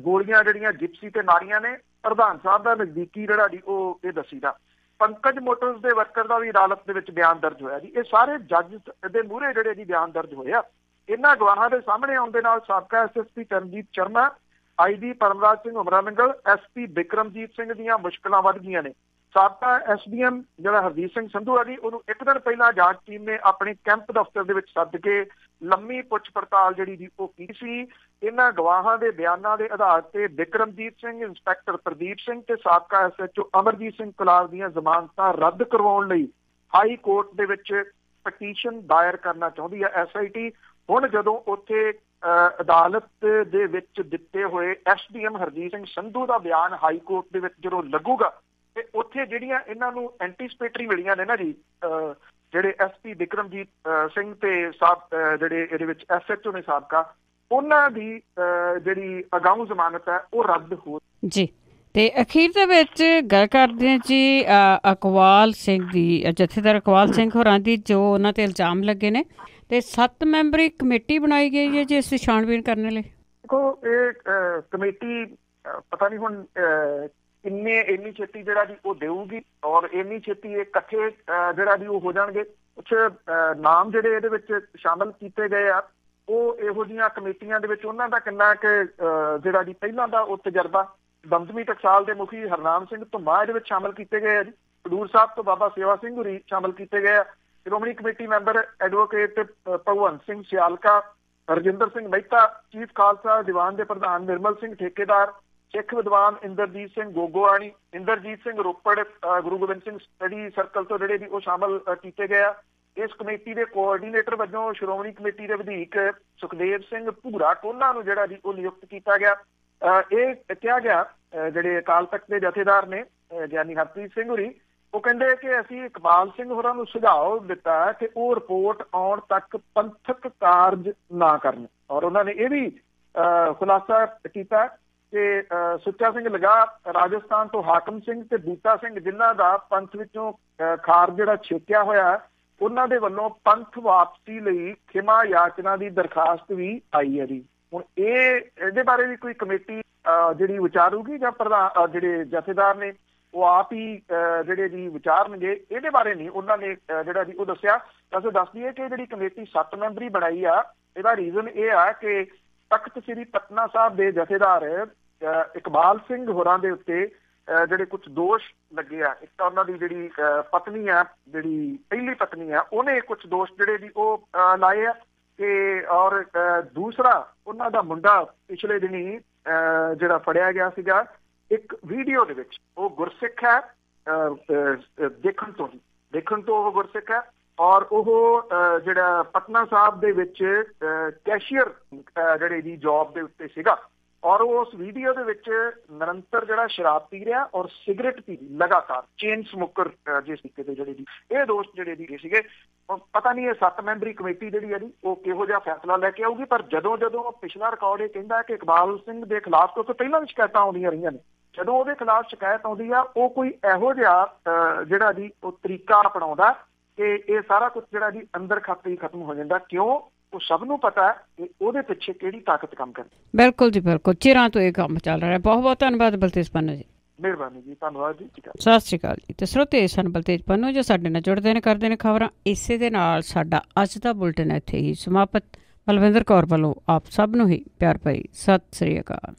ਗੋਲੀਆਂ ਜਿਹੜੀਆਂ ਜਿਪਸੀ ਤੇ ਮਾਰੀਆਂ ਨੇ। ਪ੍ਰਧਾਨ ਸਾਹਿਬ ਦਾ ਨਜ਼ਦੀਕੀ ਜਿਹੜਾ ਜੀ ਉਹ ਇਹ ਦੱਸੀਦਾ। ਪੰਕਜ ਮੋਟਰਸ ਦੇ ਵਰਕਰ ਦਾ ਵੀ ਅਦਾਲਤ ਦੇ ਵਿੱਚ ਬਿਆਨ ਦਰਜ ਹੋਇਆ ਜੀ। ਇਹ ਸਾਰੇ ਜੱਜ ਦੇ ਮੂਹਰੇ ਜਿਹੜੇ ਜੀ ਬਿਆਨ ਦਰਜ ਹੋਏ ਆ। ਇਹਨਾਂ ਗਵਾਹਾਂ ਦੇ ਸਾਹਮਣੇ ਆਉਣ ਦੇ ਨਾਲ ਸਾਬਕਾ SSP Charanjit Sharma, IG Paramraj Singh ਉਮਰਾਮਿੰਗਲ, SP Bikramjit Singh ਦੀਆਂ ਮੁਸ਼ਕਲਾਂ ਵੱਧ ਗਈਆਂ ਨੇ। ਸਾਬਕਾ SDM ਜਿਹੜਾ ਹਰਜੀਤ ਸਿੰਘ ਸੰਧੂ ਆ ਜੀ, ਉਹਨੂੰ ਇੱਕ ਦਿਨ ਪਹਿਲਾਂ ਜਾਂਚ ਟੀਮ ਨੇ ਆਪਣੇ ਕੈਂਪ ਦਫ਼ਤਰ ਦੇ ਵਿੱਚ ਸੱਦ ਕੇ ਲੰਮੀ ਪੁੱਛ ਪੜਤਾਲ ਜਿਹੜੀ ਜੀ ਉਹ ਕੀਤੀ ਸੀ। ਇਹਨਾਂ ਗਵਾਹਾਂ ਦੇ ਬਿਆਨਾਂ ਦੇ ਆਧਾਰ ਤੇ ਬਿਕਰਮਜੀਤ ਸਿੰਘ, ਇੰਸਪੈਕਟਰ ਪ੍ਰਦੀਪ ਸਿੰਘ ਤੇ ਸਾਬਕਾ SHO ਅਮਰਜੀਤ ਸਿੰਘ ਕਲਾਲ ਦੀਆਂ ਜ਼ਮਾਨਤਾਂ ਰੱਦ ਕਰਵਾਉਣ ਲਈ ਹਾਈ ਕੋਰਟ ਦੇ ਵਿੱਚ ਪਟੀਸ਼ਨ ਦਾਇਰ ਕਰਨਾ ਚਾਹੁੰਦੀ ਹੈ SIT। ਹੁਣ ਜਦੋਂ ਉੱਥੇ ਅਦਾਲਤ ਦੇ ਵਿੱਚ ਦਿੱਤੇ ਹੋਏ SDM ਹਰਜੀਤ ਸਿੰਘ ਸੰਧੂ ਦਾ ਬਿਆਨ ਹਾਈ ਕੋਰਟ ਦੇ ਵਿੱਚ ਜਦੋਂ ਲੱਗੂਗਾ ਤੇ ਉੱਥੇ ਜਿਹੜੀਆਂ ਇਹਨਾਂ ਨੂੰ ਐਂਟੀਸਪੇਟਰੀ ਮਿਲੀਆਂ ਨੇ ਨਾ ਜੀ, ਜਿਹੜੇ SP ਬਿਕਰਮਜੀਤ ਸਿੰਘ ਤੇ ਜਿਹੜੇ ਇਹਦੇ ਵਿੱਚ SHO ਨੇ ਸਾਬਕਾ, ਉਹਨਾਂ ਦੀ ਜਿਹੜੀ ਅਗਾਊਂ ਜ਼ਮਾਨਤ ਹੈ ਉਹ ਰੱਦ ਹੋ ਜੀ। ਤੇ ਅਖੀਰ ਦੇ ਵਿੱਚ ਗੱਲ ਕਰਦੇ ਹਾਂ ਜੀ ਅਕਵਾਲ ਸਿੰਘ ਦੀ, ਜਥੇਦਾਰ ਅਕਵਾਲ ਸਿੰਘ ਹੋਰਾਂ ਦੀ, ਜੋ ਉਹਨਾਂ ਤੇ ਇਲਜ਼ਾਮ ਲੱਗੇ ਨੇ ਤੇ 7 ਮੈਂਬਰੀ ਕਮੇਟੀ ਬਣਾਈ ਗਈ ਹੈ ਜੀ ਇਸ ਦੀ ਛਾਣਬੀਣ ਕਰਨ ਲਈ। ਦੇਖੋ ਇਹ ਕਮੇਟੀ ਪਤਾ ਨਹੀਂ ਹੁਣ ਇੰਨੀ ਛੇਤੀ ਜਿਹੜਾ ਜੀ ਉਹ ਦੇਊਗੀ ਔਰ ਇੰਨੀ ਛੇਤੀ ਇਹ ਇਕੱਠੇ ਜਿਹੜਾ ਜੀ ਉਹ ਹੋ ਜਾਣਗੇ। ਕੁਛ ਨਾਮ ਜਿਹੜੇ ਇਹਦੇ ਵਿੱਚ ਸ਼ਾਮਲ ਕੀਤੇ ਗਏ ਆ ਉਹ ਇਹੋ ਜਿਹੀਆਂ ਕਮੇਟੀਆਂ ਦੇ ਵਿੱਚ ਉਹਨਾਂ ਦਾ ਕਿੰਨਾ ਕਿ ਜਿਹੜਾ ਜੀ ਪਹਿਲਾਂ ਦਾ ਉਹ ਤਜਰਬਾ। ਦਮਦਮੀ ਟਕਸਾਲ ਦੇ ਮੁਖੀ ਹਰਨਾਮ ਸਿੰਘ ਧੁੰਮਾ ਇਹਦੇ ਵਿੱਚ ਸ਼ਾਮਲ ਕੀਤੇ ਗਏ ਆ ਜੀ। ਖਡੂਰ ਸਾਹਿਬ ਤੋਂ ਬਾਬਾ ਸੇਵਾ ਸਿੰਘ ਹੁਰੀ ਸ਼ਾਮਲ ਕੀਤੇ ਗਏ ਆ। Shiromani committee member advocate Bhagwant Singh Sialka, Rajinder Singh Mehta, chief Khalsa Diwan ਦੇ ਪ੍ਰਧਾਨ ਨਿਰਮਲ ਸਿੰਘ ਠੇਕੇਦਾਰ, ਸਿੱਖ ਵਿਦਵਾਨ ਇੰਦਰਜੀਤ ਸਿੰਘ ਗੋਗੋਆਣੀ, ਇੰਦਰਜੀਤ ਸਿੰਘ ਰੋਪੜ ਗੁਰੂ ਗੋਬਿੰਦ ਸਿੰਘ ਸਟੱਡੀ ਸਰਕਲ ਤੋਂ ਜਿਹੜੇ ਵੀ ਉਹ ਸ਼ਾਮਲ ਕੀਤੇ ਗਏ ਆ। ਇਸ ਕਮੇਟੀ ਦੇ ਕੋਆਰਡੀਨੇਟਰ ਵਜੋਂ ਸ਼੍ਰੋਮਣੀ ਕਮੇਟੀ ਦੇ ਵਧੀਕ ਸੁਖਦੇਵ ਸਿੰਘ ਭੂਰਾ ਟੋਲਾ ਨੂੰ ਜਿਹੜਾ ਜੀ ਉਹ ਨਿਯੁਕਤ ਕੀਤਾ ਗਿਆ। ਇਹ ਕਿਹਾ ਗਿਆ ਜਿਹੜੇ ਅਕਾਲ ਤਖਤ ਦੇ ਜਥੇਦਾਰ ਨੇ ਗਿਆਨੀ ਹਰਪ੍ਰੀਤ ਸਿੰਘ ਹੁਰੀ, ਉਹ ਕਹਿੰਦੇ ਕਿ ਅਸੀਂ ਇਕਬਾਲ ਸਿੰਘ ਹੋਰਾਂ ਨੂੰ ਸੁਝਾਅ ਦਿੱਤਾ ਕਿ ਉਹ ਰਿਪੋਰਟ ਆਉਣ ਤੱਕ ਪੰਥਕ ਕਾਰਜ ਨਾ ਕਰਨ ਔਰ ਉਹਨਾਂ ਨੇ ਇਹ ਵੀ ਖੁਲਾਸਾ ਕੀਤਾ ਕਿ ਸੁੱਚਾ ਸਿੰਘ ਲਗਾ, ਰਾਜਸਥਾਨ ਤੋਂ ਹਾਕਮ ਸਿੰਘ ਤੇ ਬੂਟਾ ਸਿੰਘ, ਜਿਨ੍ਹਾਂ ਦਾ ਪੰਥ ਵਿੱਚੋਂ ਖਾਰਜ ਜਿਹੜਾ ਛੇਕਿਆ ਹੋਇਆ, ਉਹਨਾਂ ਦੇ ਵੱਲੋਂ ਪੰਥ ਵਾਪਸੀ ਲਈ ਖਿਮਾ ਯਾਚਨਾ ਦੀ ਦਰਖਾਸਤ ਵੀ ਆਈ ਹੈ ਜੀ। ਹੁਣ ਇਹਦੇ ਬਾਰੇ ਵੀ ਕੋਈ ਕਮੇਟੀ ਜਿਹੜੀ ਵਿਚਾਰੂਗੀ ਜਾਂ ਪ੍ਰਧਾਨ ਜਿਹੜੇ ਜਥੇਦਾਰ ਨੇ ਉਹ ਆਪ ਹੀ ਜਿਹੜੇ ਜੀ ਵਿਚਾਰਨਗੇ, ਇਹਦੇ ਬਾਰੇ ਨਹੀਂ ਉਹਨਾਂ ਨੇ ਜਿਹੜਾ ਜੀ ਉਹ ਦੱਸਿਆ। ਅਸੀਂ ਦੱਸ ਦਈਏ ਕਿ ਜਿਹੜੀ ਕਮੇਟੀ 7 ਮੈਂਬਰੀ ਬਣਾਈ ਆ, ਇਹਦਾ ਰੀਜ਼ਨ ਇਹ ਆ ਕਿ ਤਖਤ ਸ੍ਰੀ ਪਟਨਾ ਸਾਹਿਬ ਦੇ ਜਥੇਦਾਰ ਇਕਬਾਲ ਸਿੰਘ ਹੋਰਾਂ ਦੇ ਉੱਤੇ ਜਿਹੜੇ ਕੁਝ ਦੋਸ਼ ਲੱਗੇ ਆ। ਇੱਕ ਤਾਂ ਉਹਨਾਂ ਦੀ ਜਿਹੜੀ ਪਤਨੀ ਆ, ਜਿਹੜੀ ਪਹਿਲੀ ਪਤਨੀ ਆ, ਉਹਨੇ ਕੁਝ ਦੋਸ਼ ਜਿਹੜੇ ਜੀ ਉਹ ਲਾਏ ਆ ਤੇ ਔਰ ਦੂਸਰਾ ਉਹਨਾਂ ਦਾ ਮੁੰਡਾ ਪਿਛਲੇ ਦਿਨੀ ਜਿਹੜਾ ਫੜਿਆ ਗਿਆ ਸੀਗਾ ਇੱਕ ਵੀਡੀਓ ਦੇ ਵਿੱਚ, ਉਹ ਗੁਰਸਿੱਖ ਹੈ, ਦੇਖਣ ਤੋਂ ਉਹ ਗੁਰਸਿੱਖ ਹੈ ਔਰ ਉਹ ਜਿਹੜਾ ਪਟਨਾ ਸਾਹਿਬ ਦੇ ਵਿੱਚ ਕੈਸ਼ੀਅਰ ਜਿਹੜੇ ਦੀ ਜੌਬ ਦੇ ਉੱਤੇ ਸੀਗਾ ਔਰ ਉਸ ਵੀਡੀਓ ਦੇ ਵਿੱਚ ਨਿਰੰਤਰ ਜਿਹੜਾ ਸ਼ਰਾਬ ਪੀ ਰਿਹਾ ਔਰ ਸਿਗਰਟ ਪੀ ਰਹੀ ਲਗਾਤਾਰ, ਚੇਨ ਸਮੋਕਰ ਜਿਸ ਤਰੀਕੇ ਦੇ ਜਿਹੜੇ ਦੀ ਇਹ ਦੋਸ਼ ਜਿਹੜੇ ਦੀ ਸੀਗੇ। ਪਤਾ ਨਹੀਂ ਇਹ 7 ਮੈਂਬਰੀ ਕਮੇਟੀ ਜਿਹੜੀ ਹੈ ਜੀ ਉਹ ਕਿਹੋ ਜਿਹਾ ਫੈਸਲਾ ਲੈ ਕੇ ਆਊਗੀ। ਪਰ ਜਦੋਂ ਪਿਛਲਾ ਰਿਕਾਰਡ ਇਹ ਕਹਿੰਦਾ ਕਿ ਇਕਬਾਲ ਸਿੰਘ ਦੇ ਖਿਲਾਫ ਕਿਉਂਕਿ ਪਹਿਲਾਂ ਵੀ ਸ਼ਿਕਾਇਤਾਂ ਆਉਂਦੀਆਂ ਰਹੀਆਂ ਨੇ, ਜਦੋਂ ਉਹਦੇ ਖਿਲਾਫ ਸ਼ਿਕਾਇਤ ਆਉਂਦੀ ਆ ਉਹ ਕੋਈ ਇਹੋ ਜਿਹਾ ਜਿਹੜਾ ਜੀ ਉਹ ਤਰੀਕਾ ਅਪਣਾਉਂਦਾ ਕਿ ਇਹ ਸਾਰਾ ਕੁਝ ਜਿਹੜਾ ਜੀ ਅੰਦਰ ਖਾਤੇ ਹੀ ਖਤਮ ਹੋ ਜਾਂਦਾ। ਕਿਉਂ? ਉਹ ਸਭ ਨੂੰ ਪਤਾ ਕਿ ਉਹਦੇ ਪਿੱਛੇ ਕਿਹੜੀ ਤਾਕਤ ਕੰਮ ਕਰਦੀ। ਬਿਲਕੁਲ ਜੀ, ਬਿਲਕੁਲ। ਚਿਰਾਂ ਤੋਂ ਇਹ ਕੰਮ ਚੱਲ ਰਿਹਾ। ਬਹੁਤ ਬਹੁਤ ਧੰਨਵਾਦ ਬਲਤੇਜ ਪੰਨੂ ਜੀ। ਮਿਹਰਬਾਨੀ ਜੀ, ਧੰਨਵਾਦ ਜੀ। ਸਤਿ ਸ਼੍ਰੀ ਅਕਾਲ ਜੀ। ਤੇ ਸਰੋਤੇ ਸਨ ਬਲਤੇਜ ਪੰਨੂ ਜੋ ਸਾਡੇ ਨਾਲ ਜੁੜਦੇ ਨੇ, ਕਰਦੇ ਨੇ ਖਬਰਾਂ। ਇਸੇ ਦੇ ਨਾਲ ਸਾਡਾ ਅੱਜ ਦਾ ਬੁਲਟਨ ਇੱਥੇ ਹੀ ਸਮਾਪਤ। ਬਲਵਿੰਦਰ ਕੌਰ ਵੱਲੋਂ ਆਪ ਸਭ ਨੂੰ ਹੀ ਪਿਆਰ ਭਰੀ ਸਤਿ ਸ਼੍ਰੀ ਅਕਾਲ।